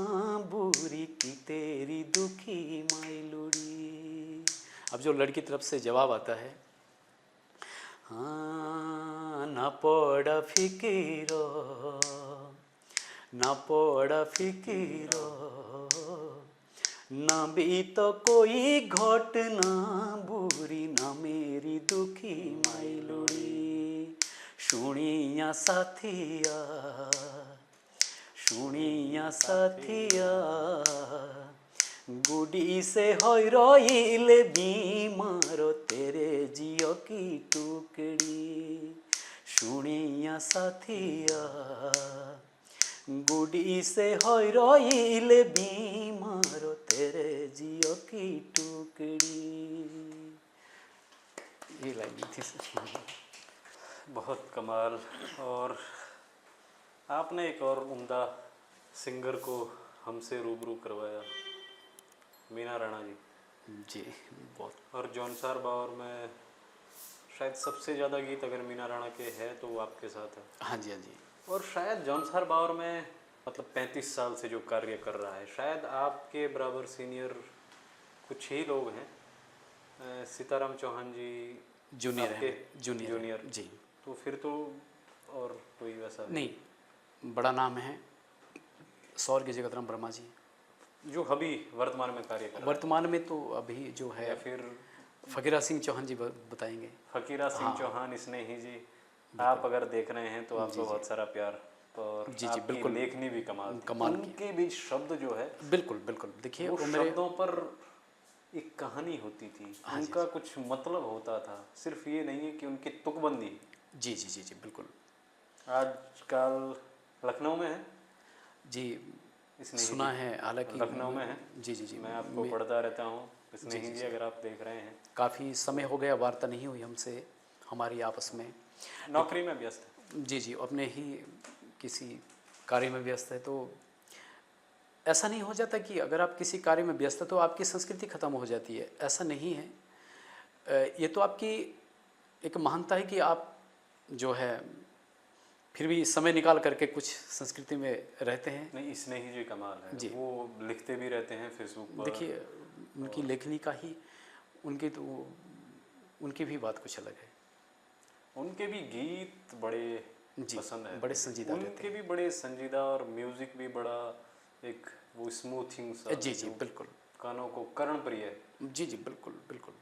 बुरी की तेरी दुखी माइलुड़ी। अब जो लड़की तरफ से जवाब आता है, हाँ ना पड़ा फिकिरो, ना पड़ा फिकिरो, ना भी तो कोई घटना बुरी ना मेरी दुखी माइलुड़ी। सुनिया साथिया, सुनिया साथिया, गुडी से होई रोइले बीमार तेरे जियो की टुकड़ी। सुनिया साथिया, गुडी से होई रोइले बीमार तेरे जियो की टुकड़ी। ये लाइन थी सर। बहुत कमाल। और आपने एक और उम्दा सिंगर को हमसे रूबरू करवाया, मीना राणा जी। जी बहुत। और जौनसार बावर में शायद सबसे ज़्यादा गीत अगर मीना राणा के हैं तो वो आपके साथ है। हाँ जी हाँ जी। और शायद जौनसार बावर में मतलब 35 साल से जो कार्य कर रहा है, शायद आपके बराबर सीनियर कुछ ही लोग हैं। सीताराम चौहान जी जूनियर आपके है, जूनियर जी। तो फिर तो और कोई वैसा नहीं, बड़ा नाम है स्वर्गीय जगतराम वर्मा जी, जो अभी वर्तमान में कार्य कर रहा वर्तमान में तो अभी जो है, है या फिर फकीरा सिंह चौहान जी बताएंगे। फकीरा सिंह हाँ। चौहान स्नेही जी। आप अगर देख रहे हैं तो आपको बहुत सारा प्यार। और जी, आपकी बिल्कुल। लेखनी भी कमाल थी। कमाल की। उनके भी शब्द जो है बिल्कुल, बिल्कुल। देखिए वो वो मेरे शब्दों पर एक कहानी होती थी, हाँ जी, उनका कुछ मतलब होता था, सिर्फ ये नहीं है कि उनकी तुकबंदी। जी, जी, जी, जी, बिल्कुल। आजकल लखनऊ में है जी, स्नेही सुना जी, है हालाँकि लखनऊ में है। जी, जी, जी। मैं आपको मैं पढ़ता रहता हूँ। जी, स्नेही जी, जी, जी। अगर आप देख रहे हैं काफ़ी समय तो हो गया वार्ता नहीं हुई हमसे, हमारी आपस में। नौकरी में व्यस्त है। जी, जी, अपने ही किसी कार्य में व्यस्त है, तो ऐसा नहीं हो जाता कि अगर आप किसी कार्य में व्यस्त हैं तो आपकी संस्कृति खत्म हो जाती है, ऐसा नहीं है। ये तो आपकी एक महानता है कि आप जो है फिर भी समय निकाल करके कुछ संस्कृति में रहते हैं। नहीं, स्नेही जी कमाल है, जी, वो लिखते भी रहते हैं फेसबुक पर। देखिए उनकी और लेखनी का ही उनकी तो उनकी भी बात कुछ अलग है। उनके भी गीत बड़े जी, पसंद है बड़े मुझे, संजीदा रहते उनके हैं। भी बड़े संजीदा, और म्यूजिक भी बड़ा एक वो स्मूथिंग सा जी, जी, जो बिल्कुल। कानों को कर्ण प्रिय है। जी, जी, बिल्कुल, बिल्कुल।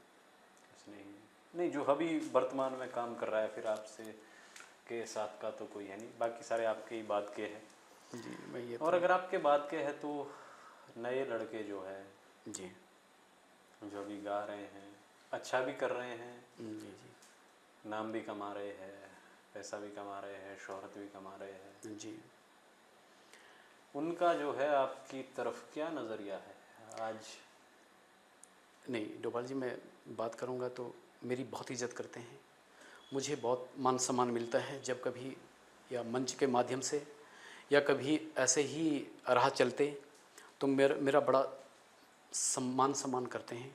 स्नेही नहीं, जो अभी वर्तमान में काम कर रहा है फिर आपसे के साथ का तो कोई है नहीं, बाकी सारे आपके ही बात के हैं। जी, मैं ये और तो अगर आपके बात के हैं तो नए लड़के जो है जी, जो अभी गा रहे हैं, अच्छा भी कर रहे हैं, जी, जी, नाम भी कमा रहे हैं, पैसा भी कमा रहे हैं, शोहरत भी कमा रहे हैं, जी। उनका जो है आपकी तरफ क्या नज़रिया है आज? नहीं, डोभाल जी, मैं बात करूँगा तो मेरी बहुत इज़्ज़त करते हैं। मुझे बहुत मान-सम्मान मिलता है जब कभी या मंच के माध्यम से या कभी ऐसे ही राह चलते तो मेरा बड़ा सम्मान करते हैं।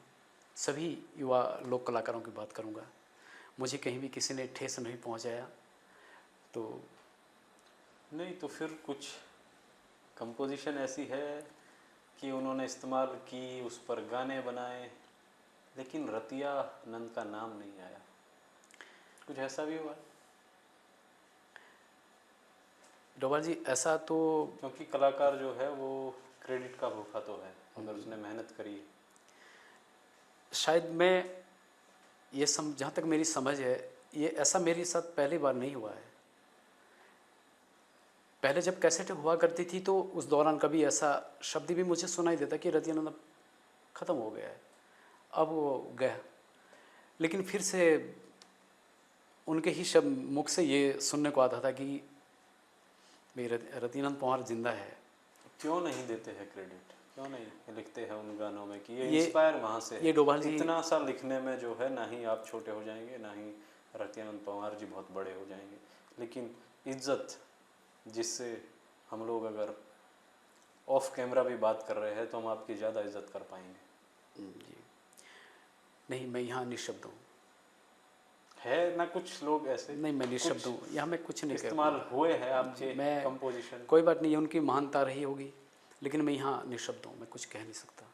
सभी युवा लोक कलाकारों की बात करूँगा। मुझे कहीं भी किसी ने ठेस नहीं पहुँचाया, तो नहीं तो फिर कुछ कंपोजिशन ऐसी है कि उन्होंने इस्तेमाल की, उस पर गाने बनाए, लेकिन रतिया नंद का नाम नहीं आया, कुछ ऐसा भी हुआ है? डोभाल जी ऐसा तो क्योंकि कलाकार जो है वो क्रेडिट का भूखा तो है, अगर उसने मेहनत करी है। शायद मैं ये जहाँ तक मेरी समझ है, ये ऐसा मेरे साथ पहली बार नहीं हुआ है। पहले जब कैसेट हुआ करती थी तो उस दौरान कभी ऐसा शब्द भी मुझे सुनाई देता कि रतियानंद अब ख़त्म हो गया है, अब वो गया। लेकिन फिर से उनके ही शब्द मुख से ये सुनने को आता था कि भाई रतियानंद पवार जिंदा है। क्यों नहीं देते हैं क्रेडिट, क्यों नहीं लिखते हैं उन गानों में कि ये ये इंस्पायर वहाँ से ये है? डोभाल जी इतना सा लिखने में जो है, ना ही आप छोटे हो जाएंगे, ना ही रतियानंद पवार जी बहुत बड़े हो जाएंगे, लेकिन इज्जत जिससे हम लोग अगर ऑफ कैमरा भी बात कर रहे हैं तो हम आपकी ज़्यादा इज्जत कर पाएंगे। जी, नहीं मैं यहाँ निःशब्द हूँ। है ना कुछ लोग ऐसे, नहीं, मैं निःशब्द कुछ हूँ, यहाँ मैं कुछ नहीं कह इस्तेमाल पाऊँगा। हुए हैं आपके मैं कंपोजिशन? कोई बात नहीं, उनकी महानता रही होगी, लेकिन मैं यहाँ निःशब्द हूँ, मैं कुछ कह नहीं सकता।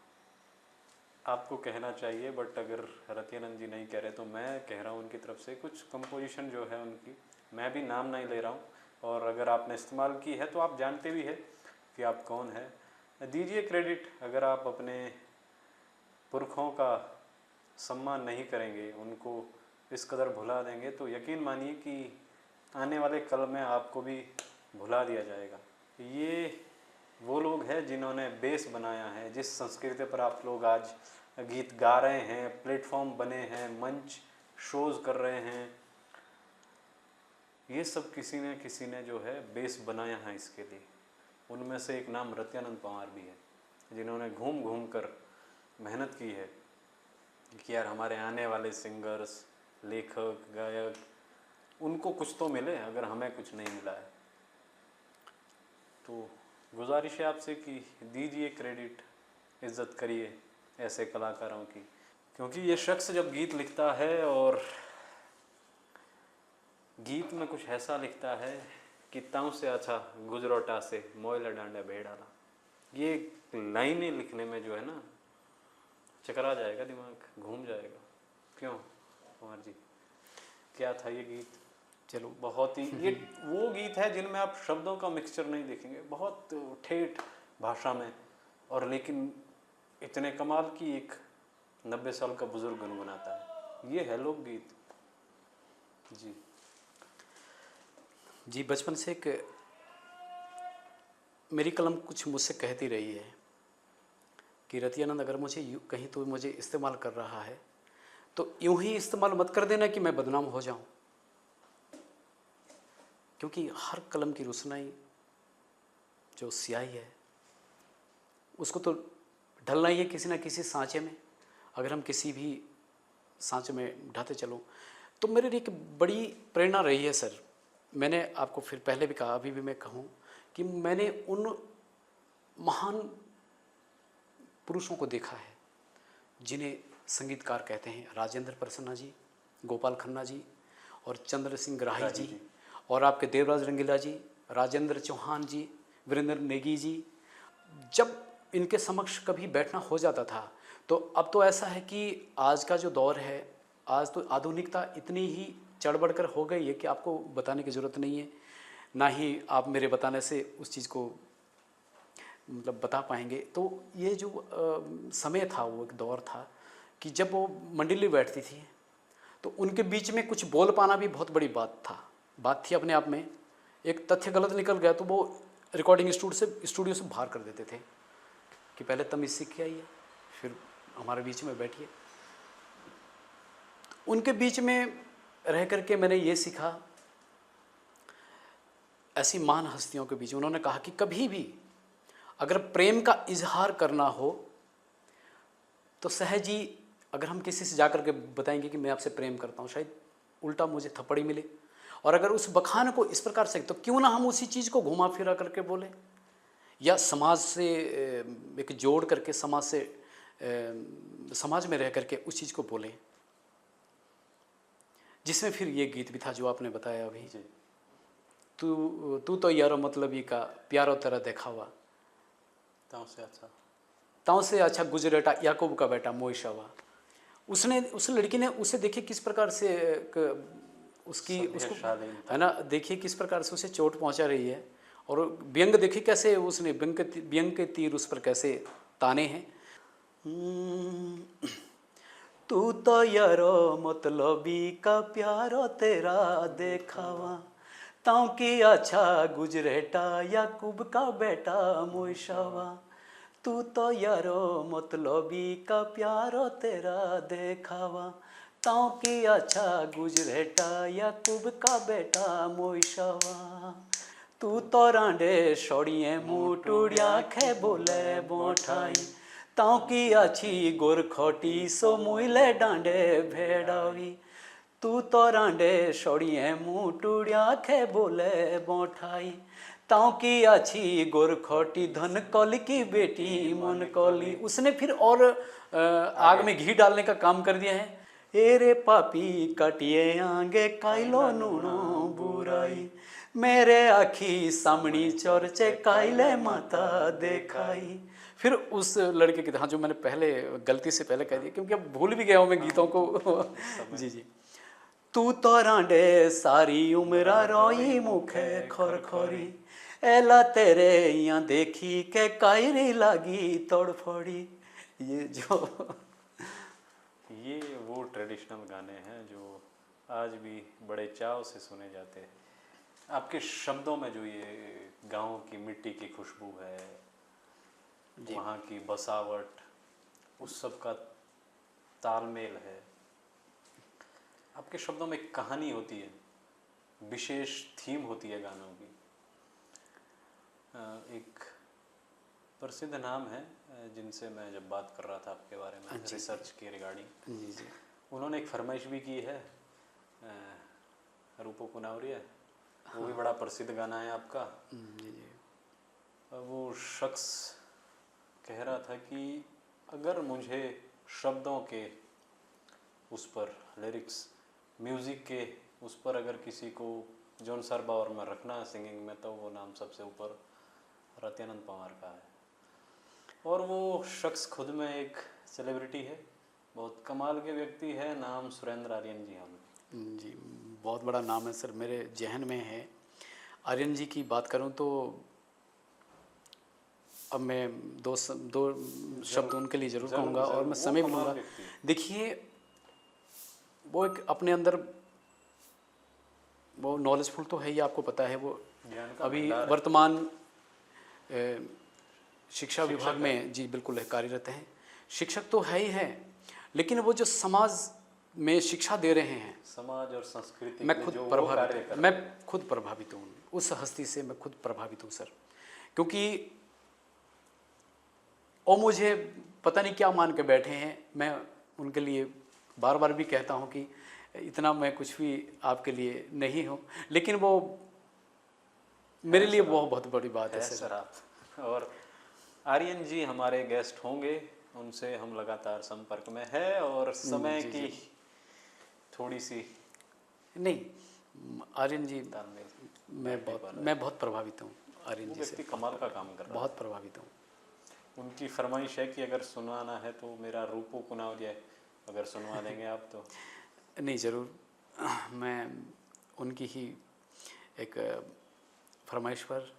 आपको कहना चाहिए, बट अगर रतियानंद जी नहीं कह रहे तो मैं कह रहा हूँ उनकी तरफ से कुछ कंपोजिशन जो है उनकी, मैं भी नाम नहीं ले रहा हूँ, और अगर आपने इस्तेमाल की है तो आप जानते भी है कि आप कौन है, दीजिए क्रेडिट। अगर आप अपने पुरखों का सम्मान नहीं करेंगे, उनको इस कदर भुला देंगे, तो यकीन मानिए कि आने वाले कल में आपको भी भुला दिया जाएगा। ये वो लोग हैं जिन्होंने बेस बनाया है, जिस संस्कृति पर आप लोग आज गीत गा रहे हैं, प्लेटफॉर्म बने हैं, मंच शोज कर रहे हैं, ये सब किसी ने जो है बेस बनाया है इसके लिए। उनमें से एक नाम रत्यानंद पवार भी है, जिन्होंने घूम घूम कर मेहनत की है कि यार हमारे आने वाले सिंगर्स, लेखक, गायक, उनको कुछ तो मिले, अगर हमें कुछ नहीं मिला है। तो गुजारिश है आपसे कि दीजिए क्रेडिट, इज़्ज़त करिए ऐसे कलाकारों की, क्योंकि ये शख्स जब गीत लिखता है और गीत में कुछ ऐसा लिखता है कि ताऊ से अच्छा गुजरोटा से मोयला डांडा भेड़ाला, ये लाइनें लिखने में जो है ना, चकरा जाएगा दिमाग, घूम जाएगा। क्यों कुमार जी, क्या था ये गीत? चलो, बहुत ही, ये वो गीत है जिनमें आप शब्दों का मिक्सचर नहीं देखेंगे, बहुत ठेठ भाषा में, और लेकिन इतने कमाल की एक 90 साल का बुजुर्ग गुनगुनाता है। ये है लोकगीत जी। जी बचपन से एक मेरी कलम कुछ मुझसे कहती रही है कि रतियानंद, अगर मुझे कहीं तो मुझे इस्तेमाल कर रहा है तो यूं ही इस्तेमाल मत कर देना कि मैं बदनाम हो जाऊं, क्योंकि हर कलम की रुसनाई जो स्याही है उसको तो ढलना ही है किसी ना किसी सांचे में। अगर हम किसी भी सांचे में ढाते चलो तो मेरे लिए एक बड़ी प्रेरणा रही है सर। मैंने आपको फिर पहले भी कहा, अभी भी मैं कहूँ कि मैंने उन महान पुरुषों को देखा है जिन्हें संगीतकार कहते हैं, राजेंद्र प्रसन्ना जी, गोपाल खन्ना जी और चंद्र सिंह ग्राही जी, और आपके देवराज रंगीला जी, राजेंद्र चौहान जी, वीरेंद्र नेगी जी। जब इनके समक्ष कभी बैठना हो जाता था तो अब तो ऐसा है कि आज का जो दौर है, आज तो आधुनिकता इतनी ही चढ़ बढ़कर हो गई है कि आपको बताने की ज़रूरत नहीं है, ना ही आप मेरे बताने से उस चीज़ को मतलब बता पाएंगे। तो ये जो समय था, वो एक दौर था कि जब वो मंडली बैठती थी तो उनके बीच में कुछ बोल पाना भी बहुत बड़ी बात थी अपने आप में। एक तथ्य गलत निकल गया तो वो रिकॉर्डिंग स्टूडियो से बाहर कर देते थे कि पहले तमीज़ सीख के आइए, फिर हमारे बीच में बैठिए। उनके बीच में रह करके मैंने ये सीखा, ऐसी महान हस्तियों के बीच उन्होंने कहा कि कभी भी अगर प्रेम का इजहार करना हो तो सहज ही अगर हम किसी से जाकर के बताएंगे कि मैं आपसे प्रेम करता हूँ, शायद उल्टा मुझे थप्पड़ी मिले। और अगर उस बखान को इस प्रकार से, तो क्यों ना हम उसी चीज़ को घुमा फिरा करके बोले, या समाज से एक जोड़ करके समाज में रह करके उस चीज़ को बोलें, जिसमें फिर ये गीत भी था जो आपने बताया अभी, तू तो यारो मतलबी का प्यारो तेरा देखा हुआ, ताऊ से अच्छा गुजरेटा याकूब का बेटा मोइशावा। उस लड़की ने उसे देखिए किस प्रकार से उसको है ना, देखिए किस प्रकार से उसे चोट पहुंचा रही है, और व्यंग देखिए कैसे उसने व्यंग के तीर उस पर कैसे ताने हैं। तू तो यारो मतलबी का प्यारो तेरा देखावा, ताऊ की अच्छा गुजरेटा याकूब का बेटा मोइशावा। तू तो यारो मतलबी का प्यारो तेरा देखावा, ताऊ की अच्छा गुजरेटा याकूब का बेटा मोइशावा। तू तो रांडे छोड़िए मुटुड़िया खे बोले बोठाई, ताऊ की अच्छी गोरखोटी सो मुइले डांडे भेड़ावी। तू तो रांडे छोड़िए मुटुड़िया खे बोले बोठाई, ताऊ की अच्छी गोरखोटी धन कौली की बेटी मन कौली। उसने फिर और आग में घी डालने का काम कर दिया है। एरे पापी कटिए आगे काइलो नूनो बुराई, मेरे आखी सामनी चोरचे काइले माता देखाई। फिर उस लड़के की, हाँ जो मैंने पहले गलती से पहले कह दिया क्योंकि अब भूल भी गया हूँ मैं गीतों को जी जी। तू तो रांडे सारी उम्र रोई मुखे खोर खोरी, एला तेरे यहाँ देखी के कायरी लागी तोड़ फोड़ी। ये वो ट्रेडिशनल गाने हैं जो आज भी बड़े चाव से सुने जाते हैं। आपके शब्दों में जो ये गाँव की मिट्टी की खुशबू है, वहाँ की बसावट, उस सब का तालमेल है। आपके शब्दों में एक कहानी होती है, विशेष थीम होती है गानों की। एक प्रसिद्ध नाम है जिनसे मैं जब बात कर रहा था आपके बारे में रिसर्च के रिगार्डिंग, जी जी, उन्होंने एक फरमाइश भी की है, रूपो कुनावरिया, वो भी बड़ा प्रसिद्ध गाना है आपका। जी जी। वो शख्स कह रहा था कि अगर मुझे शब्दों के उस पर, लिरिक्स, म्यूज़िक के उस पर अगर किसी को जॉन सरबावर में रखना है सिंगिंग में, तो वो नाम सबसे ऊपर रत्यानंद पंवार का है। और वो शख्स खुद में एक सेलिब्रिटी है, बहुत कमाल के व्यक्ति है, नाम सुरेंद्र आर्यन जी हम जी। बहुत बड़ा नाम है सर, मेरे जहन में है। आर्यन जी की बात करूं तो अब मैं दो शब्द उनके लिए ज़रूर कहूँगा और मैं समय भी लूँगा। देखिए वो एक अपने अंदर वो नॉलेजफुल तो है ही, आपको पता है वो अभी वर्तमान शिक्षा विभाग में जी बिल्कुल कार्यरत हैं। शिक्षक तो है ही हैं, लेकिन वो जो समाज में शिक्षा दे रहे हैं, समाज और संस्कृति मैं में खुद जो वो प्रभावित कार्य हूँ, कर मैं रहे हैं। खुद प्रभावित हूँ उस हस्ती से, मैं खुद प्रभावित हूँ सर। क्योंकि वो मुझे पता नहीं क्या मान के बैठे हैं। मैं उनके लिए बार बार भी कहता हूँ कि इतना मैं कुछ भी आपके लिए नहीं हूँ, लेकिन वो मेरे लिए वो बहुत बड़ी बात है है सर। सर आप। और आर्यन जी हमारे गेस्ट होंगे, उनसे हम लगातार संपर्क में है और समय जी, की जी। थोड़ी सी नहीं आर्यन जी, तालमेल मैं बहुत प्रभावित हूँ आर्यन वो जी से, व्यक्ति कमाल का काम कर रहा बहुत प्रभावित हूँ। है। उनकी फरमाइश है कि अगर सुनवाना है तो मेरा रूपो कुनावरिया अगर सुनवा देंगे आप तो। नहीं ज़रूर, मैं उनकी ही एक फरमाइश पर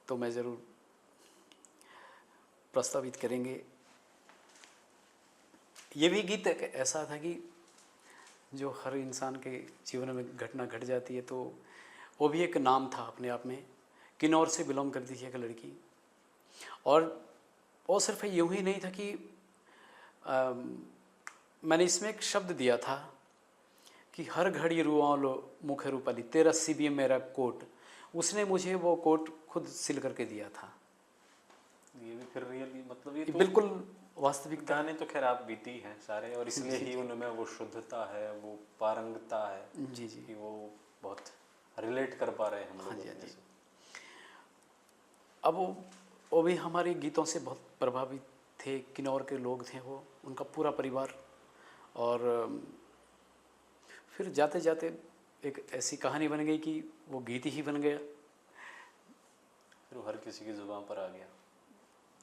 तो मैं ज़रूर प्रस्तावित करेंगे। ये भी गीत एक ऐसा था कि जो हर इंसान के जीवन में घटना घट जाती है, तो वो भी एक नाम था अपने आप में। किन्नौर से बिलोंग करती थी एक लड़की, और वो सिर्फ यूँ ही नहीं था कि मैंने इसमें एक शब्द दिया था कि हर घड़ी रुआओ लो मुखे रूपाली, तेरा सीबीएम मेरा कोट। उसने मुझे वो कोट खुद सिल करके दिया था। ये भी फिर रियली मतलब ये ये तो बिल्कुल वास्तविकता। गाने तो खैर आप बीती हैं सारे, और इसलिए ही उनमें वो शुद्धता है, वो पारंगता है जी जी। कि वो बहुत रिलेट कर पा रहे हैं हम लोग हाँ जी, हाँ अपने जी। से। अब वो भी हमारे गीतों से बहुत प्रभावित थे। किन्नौर के लोग थे वो, उनका पूरा परिवार। और फिर जाते जाते एक ऐसी कहानी बन गई कि वो गीत ही बन गया। फिर वो हर किसी की जुबान पर आ गया।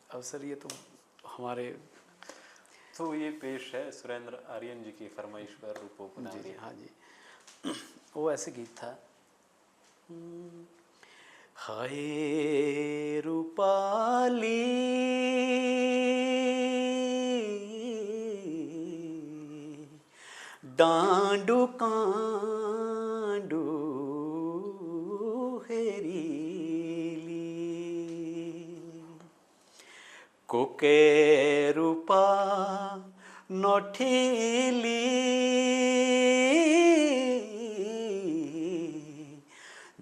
अब सर ये तो हमारे तो ये पेश है सुरेंद्र आर्यन जी की फरमाइश पर रूपो जी जी, कुनावरिया। हाँ जी। वो ऐसे गीत था, हाय रूपाली डांडू कांडू हेरीली कोके रूपा नठिली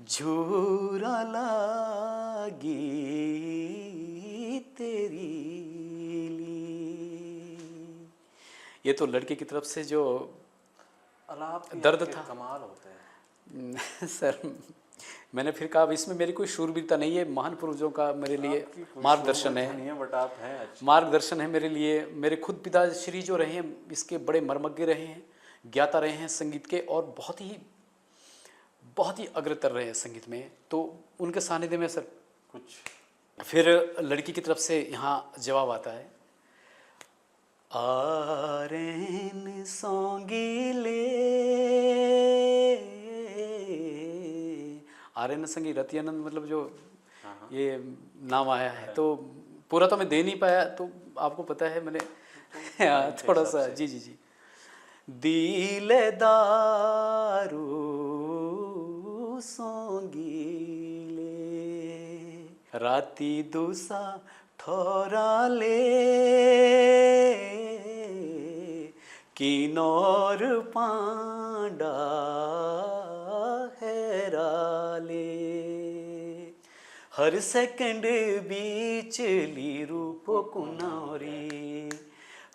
झूरा लागी तेरी ली। ये तो लड़के की तरफ से जो अलाप भी दर्द आपके था। कमाल होते हैं सर मैंने फिर कहा अब इसमें मेरी कोई शूरवीरता नहीं है, महान पुरुषों का मेरे लिए आपकी कोई मार्गदर्शन शूरवीरता है, नहीं है, बट आप हैं अच्छे। मार्गदर्शन है मेरे लिए। मेरे खुद पिताश्री जो रहे हैं इसके बड़े मर्मज्ञ रहे हैं, ज्ञाता रहे हैं संगीत के, और बहुत ही अग्रतर रहे हैं संगीत में। तो उनके सानिध्य में सर कुछ फिर लड़की की तरफ से यहाँ जवाब आता है, आरेन सौंगीले। आर्यन संगी रतियानंद मतलब जो ये नाम आया है, तो पूरा तो मैं दे नहीं पाया, तो आपको पता है मैंने थोड़ा सा जी जी जी। दिलदारू सौंगीले राती दूसा ठोराले किन्नौर पांडा हैराले हर सेकंड बीचली रूप कुनारी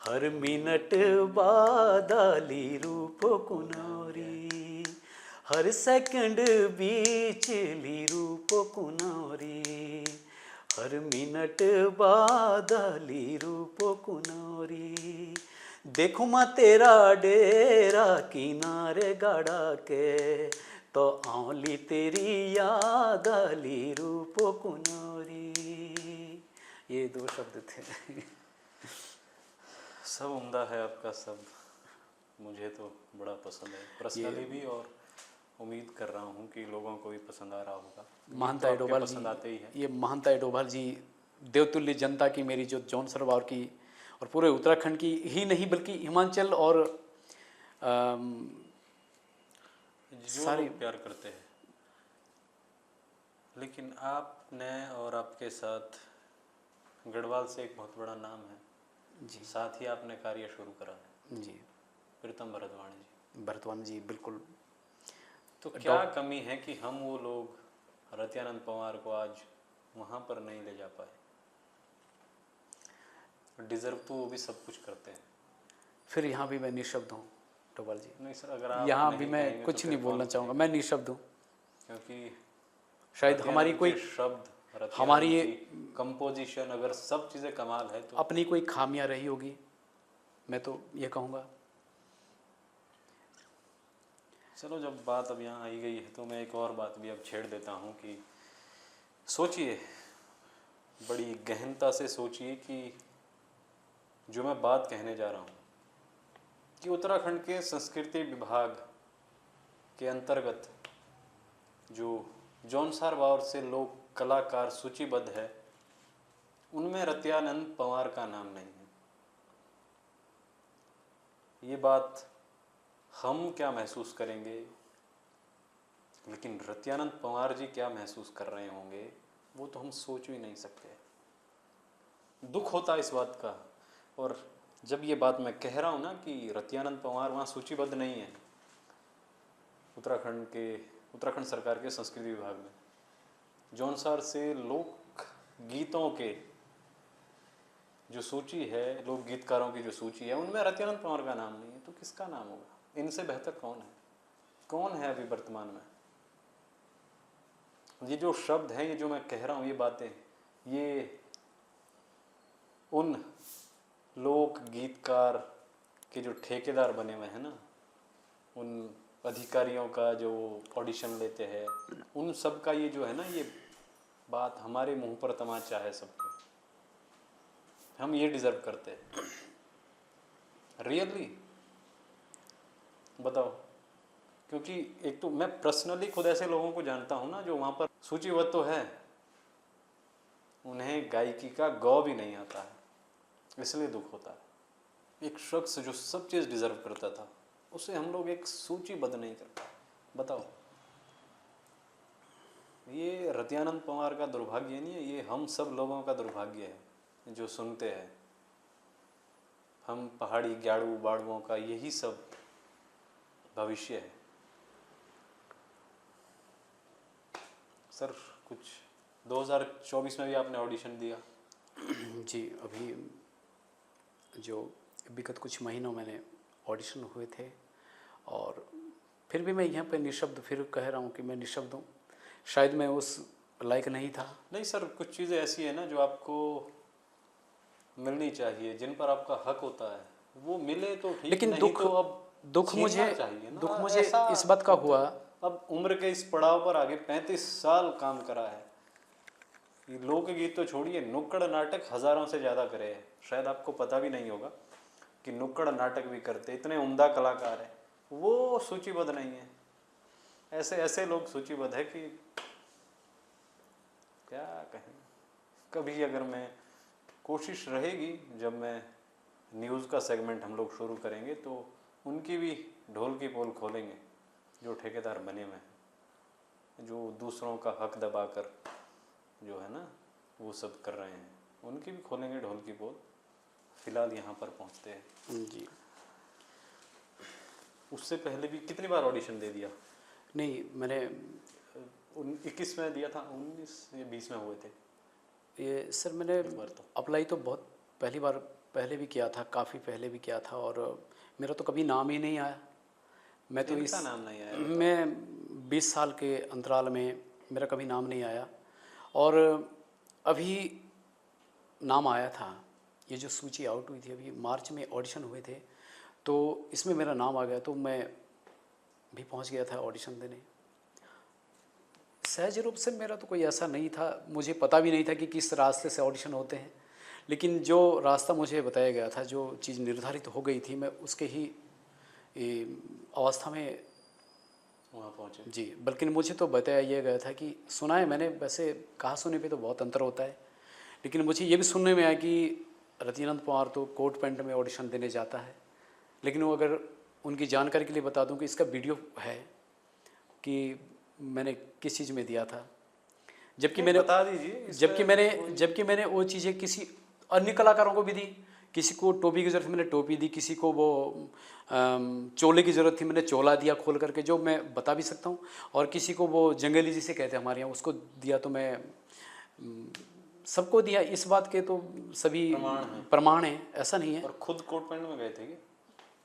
हर मिनट बादली रूप कुनारी हर सेकंड बीचली रूप कुनारी हर मिनट बादली रूप कुनारी देखो माँ तेरा डेरा किनारे गाड़ा के तो आंवली तेरी याद आली रूप कुनारी। ये दो शब्द थे। सब उम्दा है आपका, सब मुझे तो बड़ा पसंद है पर्सनली भी, और उम्मीद कर रहा हूँ कि लोगों को भी पसंद आ रहा होगा। महंता डोभाल जी, पसंद आते ही है। ये महंता डोभाल जी देवतुल्य जनता की मेरी जो जौन सरवार की और पूरे उत्तराखंड की ही नहीं बल्कि हिमाचल और जो लोग प्यार करते हैं, लेकिन आपने और आपके साथ गढ़वाल से एक बहुत बड़ा नाम है, जी साथ ही आपने कार्य शुरू करा है, जी। प्रीतम भरतवाणी जी। भरतवान जी बिल्कुल। तो क्या कमी है कि हम वो लोग रत्यानंद पवार को आज वहाँ पर नहीं ले जा पाए? डिजर्व तो वो भी सब कुछ करते हैं। फिर यहाँ भी मैं निशब्द हूँ डोभाल जी। नहीं सर, अगर आप यहाँ भी नहीं मैं कहेंगे कुछ तो नहीं फिर बोलना कौन चाहूँगा, कहेगा? मैं निशब्द हूँ। क्योंकि शायद हमारी रत्यानंद कोई के शब्द, हमारी रत्यानंद की कंपोजिशन, अगर सब चीज़ें कमाल है तो अपनी कोई खामियां रही होगी, मैं तो ये कहूँगा। चलो, जब बात अब यहाँ आई गई है तो मैं एक और बात भी अब छेड़ देता हूँ कि सोचिए, बड़ी गहनता से सोचिए कि जो मैं बात कहने जा रहा हूँ कि उत्तराखंड के संस्कृति विभाग के अंतर्गत जो जौनसार वावर से लोग कलाकार सूचीबद्ध है, उनमें रत्यानंद पवार का नाम नहीं है। ये बात हम क्या महसूस करेंगे, लेकिन रत्यानंद पवार जी क्या महसूस कर रहे होंगे, वो तो हम सोच भी नहीं सकते। दुख होता है इस बात का। और जब ये बात मैं कह रहा हूँ ना कि रत्यानंद पवार वहाँ सूचीबद्ध नहीं है, उत्तराखंड सरकार के संस्कृति विभाग में, जौनसार से लोक गीतों के जो सूची है, लोक गीतकारों की जो सूची है, उनमें रत्यानंद पवार का नाम नहीं है, तो किसका नाम होगा? इनसे बेहतर कौन है? कौन है अभी वर्तमान में? ये जो शब्द हैं, ये जो मैं कह रहा हूँ, ये बातें, ये उन लोक गीतकार के जो ठेकेदार बने हुए हैं ना, उन अधिकारियों का जो ऑडिशन लेते हैं, उन सब का ये जो है ना, ये बात हमारे मुंह पर तमाचा है सबके। हम ये डिजर्व करते हैं रियली? बताओ। क्योंकि एक तो मैं पर्सनली खुद ऐसे लोगों को जानता हूँ ना, जो वहाँ पर सूचीबद्ध तो है, उन्हें गायकी का गौ भी नहीं आता है, इसलिए दुख होता है। एक शख्स जो सब चीज़ डिजर्व करता था, उसे हम लोग एक सूचीबद्ध नहीं करते। बताओ, ये रत्यानंद पवार का दुर्भाग्य नहीं है, ये हम सब लोगों का दुर्भाग्य है जो सुनते हैं। हम पहाड़ी ग्याड़ू बाड़ुओं का यही सब भविष्य है। सर, कुछ 2024 में भी आपने ऑडिशन दिया? जी, अभी जो विगत कुछ महीनों मैंने ऑडिशन हुए थे, और फिर भी मैं यहाँ पे निशब्द फिर कह रहा हूँ कि मैं निशब्द हूँ। शायद मैं उस लायक नहीं था। नहीं सर, कुछ चीज़ें ऐसी है ना जो आपको मिलनी चाहिए, जिन पर आपका हक होता है, वो मिले तो ठीक, लेकिन नहीं दुख तो अब दुख छीनना मुझे चाहिए ना। दुख मुझे ऐसा इस बात का हुआ। अब उम्र के इस पड़ाव पर आगे 35 साल काम करा है, ये लोकगीत तो छोड़िए, नुक्कड़ नाटक हज़ारों से ज़्यादा करे हैं। शायद आपको पता भी नहीं होगा कि नुक्कड़ नाटक भी करते इतने उम्दा कलाकार हैं, वो सूचीबद्ध नहीं है। ऐसे ऐसे लोग सूचीबद्ध है कि क्या कहें। कभी अगर मैं, कोशिश रहेगी जब मैं न्यूज़ का सेगमेंट हम लोग शुरू करेंगे तो उनकी भी ढोल की पोल खोलेंगे, जो ठेकेदार बने हुए हैं, जो दूसरों का हक दबाकर जो है ना वो सब कर रहे हैं, उनकी भी खोलेंगे ढोल की पोल। फिलहाल यहाँ पर पहुँचते हैं जी। उससे पहले भी कितनी बार ऑडिशन दे दिया? नहीं, मैंने 21 में दिया था, 19 या 20 में हुए थे? ये सर मैंने एक बार तो अप्लाई तो बहुत पहली बार पहले भी किया था, काफ़ी पहले भी किया था, और मेरा तो कभी नाम ही नहीं आया। मैं तो इनका नाम नहीं आया? मैं 20 साल के अंतराल में मेरा कभी नाम नहीं आया, और अभी नाम आया था। ये जो सूची आउट हुई थी, अभी मार्च में ऑडिशन हुए थे, तो इसमें मेरा नाम आ गया, तो मैं भी पहुंच गया था ऑडिशन देने। सहज रूप से मेरा तो कोई ऐसा नहीं था, मुझे पता भी नहीं था कि किस रास्ते से ऑडिशन होते हैं, लेकिन जो रास्ता मुझे बताया गया था, जो चीज़ निर्धारित हो गई थी, मैं उसके ही अवस्था में वहाँ पहुँचे। जी। बल्कि मुझे तो बताया ये गया था कि, सुना है मैंने, वैसे कहा सुने पे तो बहुत अंतर होता है, लेकिन मुझे ये भी सुनने में आया कि रत्यानंद पवार तो कोट पैंट में ऑडिशन देने जाता है। लेकिन वो, अगर उनकी जानकारी के लिए बता दूं कि इसका वीडियो है कि मैंने किस चीज़ में दिया था। जबकि नहीं, मैंने बता दीजिए इस जबकि पे मैंने जबकि मैंने वो चीज़ें किसी अन्य कलाकारों को भी दी। किसी को टोपी की ज़रूरत थी, मैंने टोपी दी। किसी को वो चोले की ज़रूरत थी, मैंने चोला दिया खोल करके, जो मैं बता भी सकता हूँ। और किसी को वो जंगली जिसे कहते हैं हमारे यहाँ, उसको दिया। तो मैं सबको दिया। इस बात के तो सभी प्रमाण हैं, ऐसा नहीं है। और खुद कोट पैंट में गए थे कि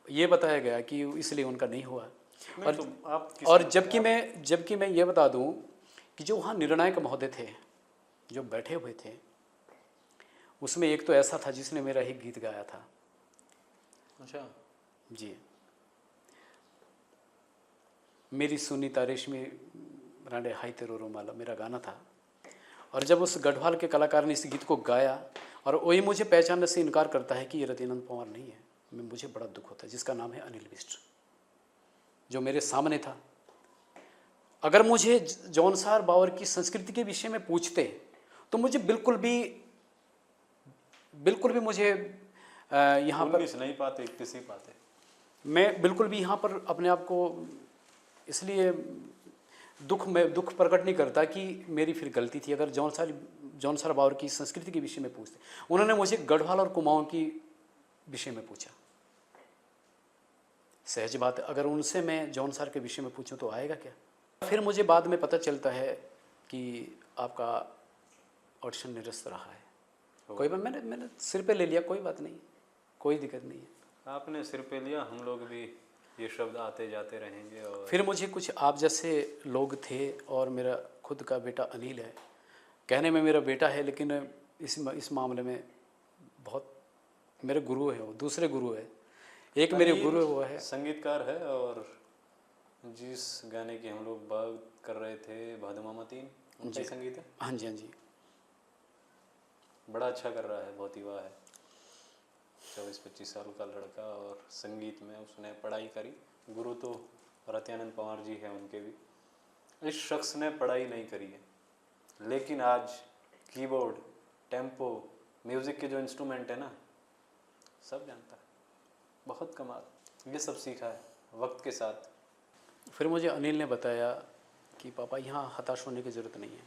ये बताया गया कि इसलिए उनका नहीं हुआ। नहीं? और तो आप किस और में थे? जबकि मैं ये बता दूं कि जो वहाँ निर्णायक महोदय थे जो बैठे हुए थे, उसमें एक तो ऐसा था जिसने मेरा ही गीत गाया था। अच्छा, जी, मेरी सुनीता रेशमी रांडे हाय तेरो रुमाला, मेरा गाना था। और जब उस गढ़वाल के कलाकार ने इस गीत को गाया और वही मुझे पहचानने से इनकार करता है कि ये रतिनंद पवार नहीं है, मुझे बड़ा दुख होता है। जिसका नाम है अनिल बिष्ट, जो मेरे सामने था। अगर मुझे जौनसार बावर की संस्कृति के विषय में पूछते तो मुझे बिल्कुल भी मुझे यहाँ पर 19 नहीं पाते, 31 ही पाते। मैं बिल्कुल भी यहाँ पर अपने आप को इसलिए दुख प्रकट नहीं करता कि मेरी फिर गलती थी। अगर जौनसार बावर की संस्कृति के विषय में पूछते, उन्होंने मुझे गढ़वाल और कुमाऊं की विषय में पूछा। सहज बात है, अगर उनसे मैं जौनसार के विषय में पूछूं तो आएगा क्या। फिर मुझे बाद में पता चलता है कि आपका ऑडिशन निरस्त रहा है। कोई बात, मैंने सिर पे ले लिया, कोई बात नहीं, कोई दिक्कत नहीं है। आपने सिर पे लिया, हम लोग भी ये शब्द आते जाते रहेंगे। और फिर मुझे कुछ आप जैसे लोग थे, और मेरा खुद का बेटा अनिल है। कहने में मेरा बेटा है, लेकिन इस मामले में बहुत मेरे गुरु है, वो दूसरे गुरु है। एक मेरे गुरु है, वो है संगीतकार है। और जिस गाने की हम लोग बात कर रहे थे, भादुमामा 3, उनका ही संगीत है। हाँ जी, हाँ जी। बड़ा अच्छा कर रहा है, बहुत युवा है, 24-25 साल का लड़का। और संगीत में उसने पढ़ाई करी। गुरु तो रत्यानंद पवार जी हैं, उनके भी। इस शख्स ने पढ़ाई नहीं करी है, लेकिन आज कीबोर्ड, टेम्पो, म्यूज़िक के जो इंस्ट्रूमेंट है ना, सब जानता है। बहुत कमाल। ये सब सीखा है वक्त के साथ। फिर मुझे अनिल ने बताया कि पापा, यहाँ हताश होने की ज़रूरत नहीं है।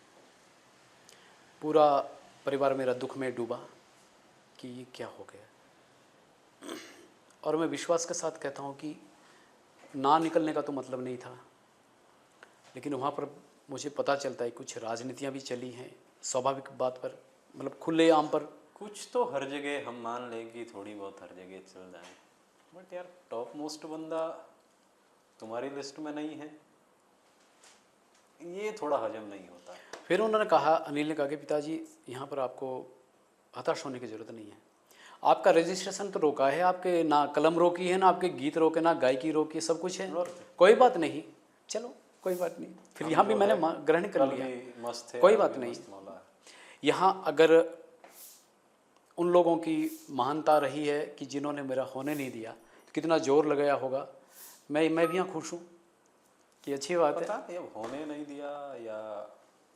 पूरा परिवार मेरा दुख में डूबा कि ये क्या हो गया। और मैं विश्वास के साथ कहता हूँ कि ना निकलने का तो मतलब नहीं था, लेकिन वहाँ पर मुझे पता चलता है कुछ राजनीतियाँ भी चली हैं, स्वाभाविक बात पर, मतलब खुले आम पर। कुछ तो हर जगह हम मान लें कि थोड़ी बहुत हर जगह चल जाए, बट यार टॉप मोस्ट बंदा तुम्हारी लिस्ट में नहीं है, ये थोड़ा हजम नहीं होता। फिर उन्होंने कहा, अनिल ने कहा कि पिताजी, यहाँ पर आपको हताश होने की ज़रूरत नहीं है। आपका रजिस्ट्रेशन तो रोका है, आपके ना कलम रोकी है, ना आपके गीत रोके, ना गायकी रोकी, सब कुछ है। कोई बात नहीं, चलो कोई बात नहीं। फिर यहाँ भी मैंने ग्रहण कर लिया, मस्त है, कोई बात नहीं। यहाँ अगर उन लोगों की महानता रही है कि जिन्होंने मेरा होने नहीं दिया, तो कितना जोर लगाया होगा। मैं भी यहाँ खुश हूँ कि अच्छी बात है। पता नहीं अब होने नहीं दिया या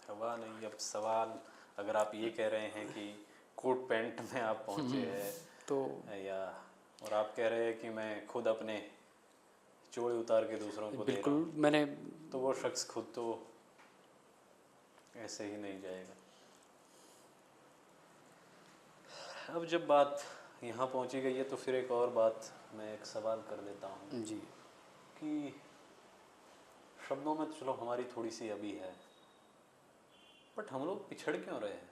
हवा नहीं। अब सवाल, अगर आप ये कह रहे हैं कि कोट पैंट में आप पहुँचे हैं तो या, और आप कह रहे हैं कि मैं खुद अपने चोड़े उतार के दूसरों को दे रहा हूँ, मैंने तो वो शख्स खुद तो ऐसे ही नहीं जाएगा। अब जब बात यहाँ पहुँची गई है, तो फिर एक और बात, मैं एक सवाल कर देता हूँ जी, कि शब्दों में तो चलो हमारी थोड़ी सी अभी है, बट हम लोग पिछड़ क्यों रहे हैं?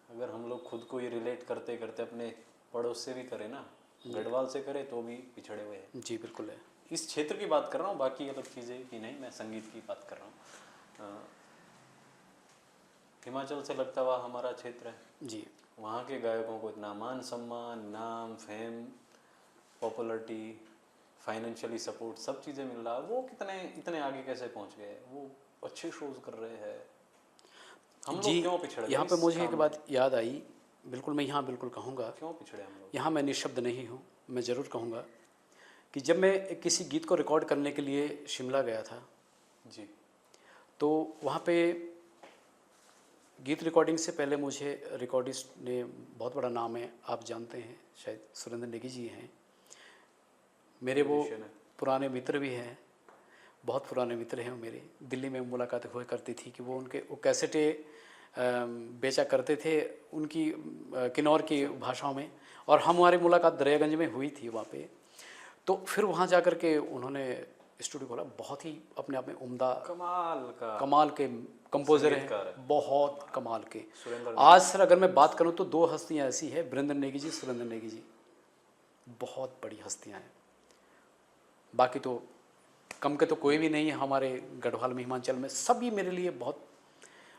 अगर हम लोग खुद को ये रिलेट करते करते अपने पड़ोस से भी करें ना, गढ़वाल से करें, तो भी पिछड़े हुए हैं। जी बिल्कुल है। इस क्षेत्र की बात कर रहा हूँ, बाकी अलग चीज़ें की नहीं, मैं संगीत की बात कर रहा हूँ। हिमाचल से लगता हुआ हमारा क्षेत्र है जी, वहाँ के गायकों को इतना मान सम्मान, नाम, फेम, पॉपुलरिटी, फाइनेंशियली सपोर्ट, सब चीज़ें मिल रहा है। वो इतने आगे कैसे पहुँच गए? वो अच्छे शोज कर रहे हैं, हम लोग क्यों पिछड़ गए? यहाँ पे मुझे एक बात याद आई, बिल्कुल मैं यहाँ बिल्कुल कहूँगा, क्यों पिछड़े हम लोग? यहाँ मैं निःशब्द नहीं हूँ। मैं ज़रूर कहूँगा कि जब मैं किसी गीत को रिकॉर्ड करने के लिए शिमला गया था जी, तो वहाँ पे गीत रिकॉर्डिंग से पहले मुझे रिकॉर्डिस्ट ने, बहुत बड़ा नाम है, आप जानते हैं शायद, सुरेंद्र नेगी जी हैं, मेरे वो पुराने मित्र भी हैं। बहुत पुराने मित्र हैं वो मेरे। दिल्ली में मुलाकात हुआ करती थी कि वो कैसेटें बेचा करते थे उनकी किन्नौर की भाषाओं में, और हमारी मुलाकात दरियागंज में हुई थी वहाँ पे। तो फिर वहाँ जा कर के उन्होंने स्टूडियो खोला। बहुत ही अपने आप में उम्दा कमाल के कंपोज़र हैं, बहुत कमाल के। आज सर अगर मैं बात करूँ तो 2 हस्तियाँ ऐसी हैं, वृंदन नेगी जी, सुरेंद्र नेगी जी, बहुत बड़ी हस्तियाँ हैं। बाकी तो कम के तो कोई भी नहीं है हमारे गढ़वाल में, हिमाचल में। सभी मेरे लिए बहुत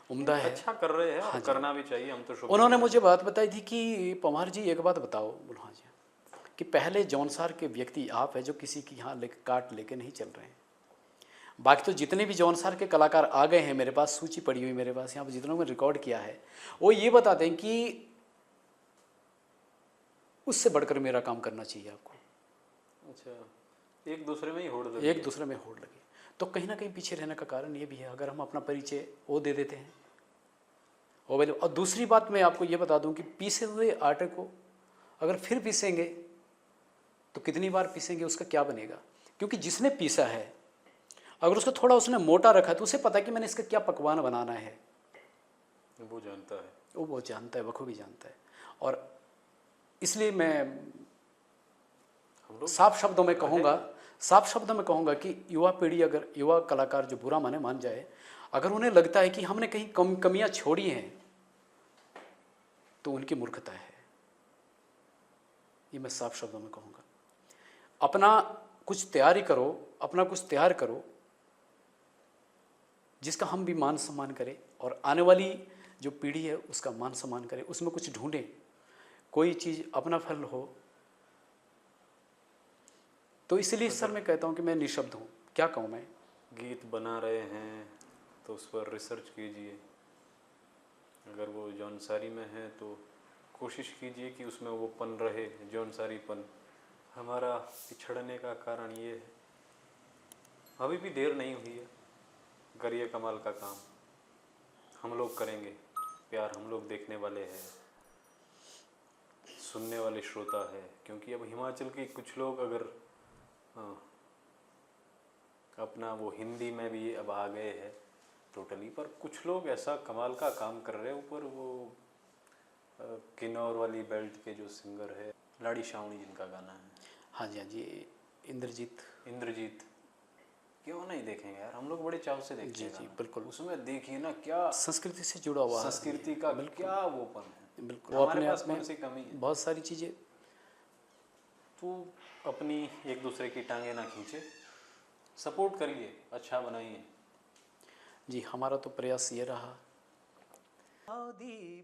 उम्दा है। अच्छा कर रहे हैं, हाँ, करना भी चाहिए, हम तो। उन्होंने मुझे बात बताई थी कि पंवार जी एक बात बताओ, बोलो हाँ जी, कि पहले जौनसार के व्यक्ति आप है जो किसी की यहाँ काट लेके नहीं चल रहे हैं। बाकी तो जितने भी जौनसार के कलाकार आ गए हैं, मेरे पास सूची पड़ी हुई मेरे पास यहाँ पर, जितनों में रिकॉर्ड किया है, वो ये बताते हैं कि उससे बढ़कर मेरा काम करना चाहिए आपको। अच्छा, एक दूसरे में ही होड़ लगी, एक दूसरे में होड़ लगी। तो कहीं ना कहीं पीछे रहने का कारण ये भी है, अगर हम अपना परिचय वो दे देते हैं वो वैल्यू। और दूसरी बात मैं आपको ये बता दूं कि पीसे हुए आटे को अगर फिर पीसेंगे तो कितनी बार पीसेंगे, उसका क्या बनेगा। क्योंकि जिसने पीसा है अगर उसको थोड़ा उसने मोटा रखा है तो उसे पता है कि मैंने इसका क्या पकवान बनाना है, वो जानता है, वो जानता है, बखूबी जानता है। और इसलिए मैं साफ शब्दों में कहूँगा कि युवा पीढ़ी, अगर युवा कलाकार जो बुरा माने मान जाए, अगर उन्हें लगता है कि हमने कहीं कमियां छोड़ी हैं तो उनकी मूर्खता है। ये मैं साफ शब्दों में कहूँगा। अपना कुछ तैयारी करो, अपना कुछ तैयार करो जिसका हम भी मान सम्मान करें, और आने वाली जो पीढ़ी है उसका मान सम्मान करें। उसमें कुछ ढूंढें, कोई चीज़ अपना फल हो। तो इसलिए सर मैं कहता हूँ कि मैं निशब्द हूँ, क्या कहूँ मैं। गीत बना रहे हैं तो उस पर रिसर्च कीजिए। अगर वो जौनसारी में है तो कोशिश कीजिए कि उसमें वो पन रहे, जौनसारीपन। हमारा पिछड़ने का कारण ये है, अभी भी देर नहीं हुई है, करिए कमाल का काम। हम लोग करेंगे, प्यार हम लोग देखने वाले हैं, सुनने वाले श्रोता है। क्योंकि अब हिमाचल के कुछ लोग अगर अपना वो हिंदी में भी अब आ गए हैं टोटली, पर कुछ लोग ऐसा कमाल का काम कर रहे हैं ऊपर। वो किन्नौर वाली बेल्ट के जो सिंगर है, लाड़ी शावणी जिनका गाना है, हाँ जी हाँ जी, इंद्रजीत, क्यों नहीं देखेंगे यार, हम लोग बड़े चाव से देखते हैं। जी बिल्कुल। उसमें देखिए ना क्या संस्कृति से जुड़ा हुआ, संस्कृति का क्या वोपन है। बिल्कुल, हमारे पास कौन सी कमी है, बहुत सारी चीज़ें। तो अपनी एक दूसरे की टांगे ना खींचे, सपोर्ट करिए, अच्छा बनाइए। जी हमारा तो प्रयास ये रहा।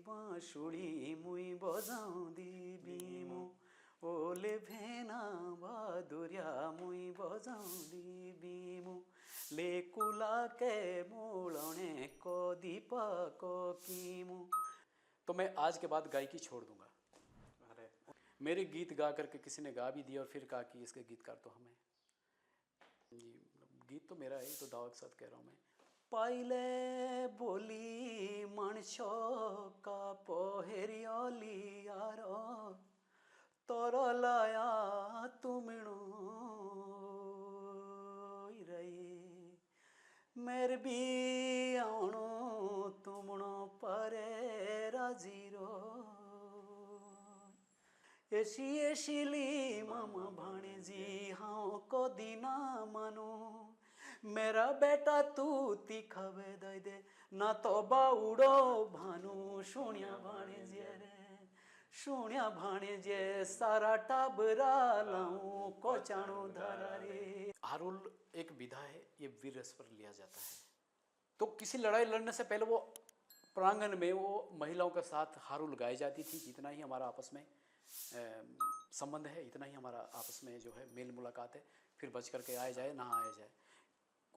बांसुरी मुई बजाउदी बीमो, ओले भेना बहादुरिया मुई बजाउदी बीमो, ले कुला के मोड़ने को दीपक कीमो। तो मैं आज के बाद गायकी छोड़ दूंगा। मेरे गीत गा करके किसी ने गा भी दिया और फिर कहा कि इसके गीतकार तो हमें। जी गीत तो मेरा है, तो दावा के साथ कह रहा हूँ मैं। पाइले बोली मणशो का पोहेरियोली यारो, तोरो लाया तुमिणो रही, मेर भी आणो तुमणो परे राजीरो, ऐसी ऐसीली मामा भाणेजी हाँ को दीना मानो, मेरा बेटा तू तीखावे दई दे ना तो बाउड़ो भानु, सुनिया भाणेजे रे सुनिया भाणेजे, सारा टाबरा लाऊं कोचाणो धारा रे। हारुल एक विधा है, ये वीर रस पर लिया जाता है। तो किसी लड़ाई लड़ने से पहले वो प्रांगण में वो महिलाओं के साथ हारुल गाई जाती थी। जितना ही हमारा आपस में संबंध है, इतना ही हमारा आपस में जो है मेल मुलाकात है। फिर बच करके आया जाए ना आया जाए,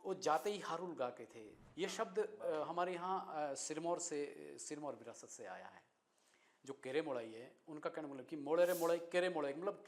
वो जाते ही हारुल गा के थे। ये शब्द हमारे यहाँ सिरमौर विरासत से आया है। जो केरे मोड़ाई है उनका कहना मतलब कि मोड़े रे मोड़ाई केरे मोड़ाई, मतलब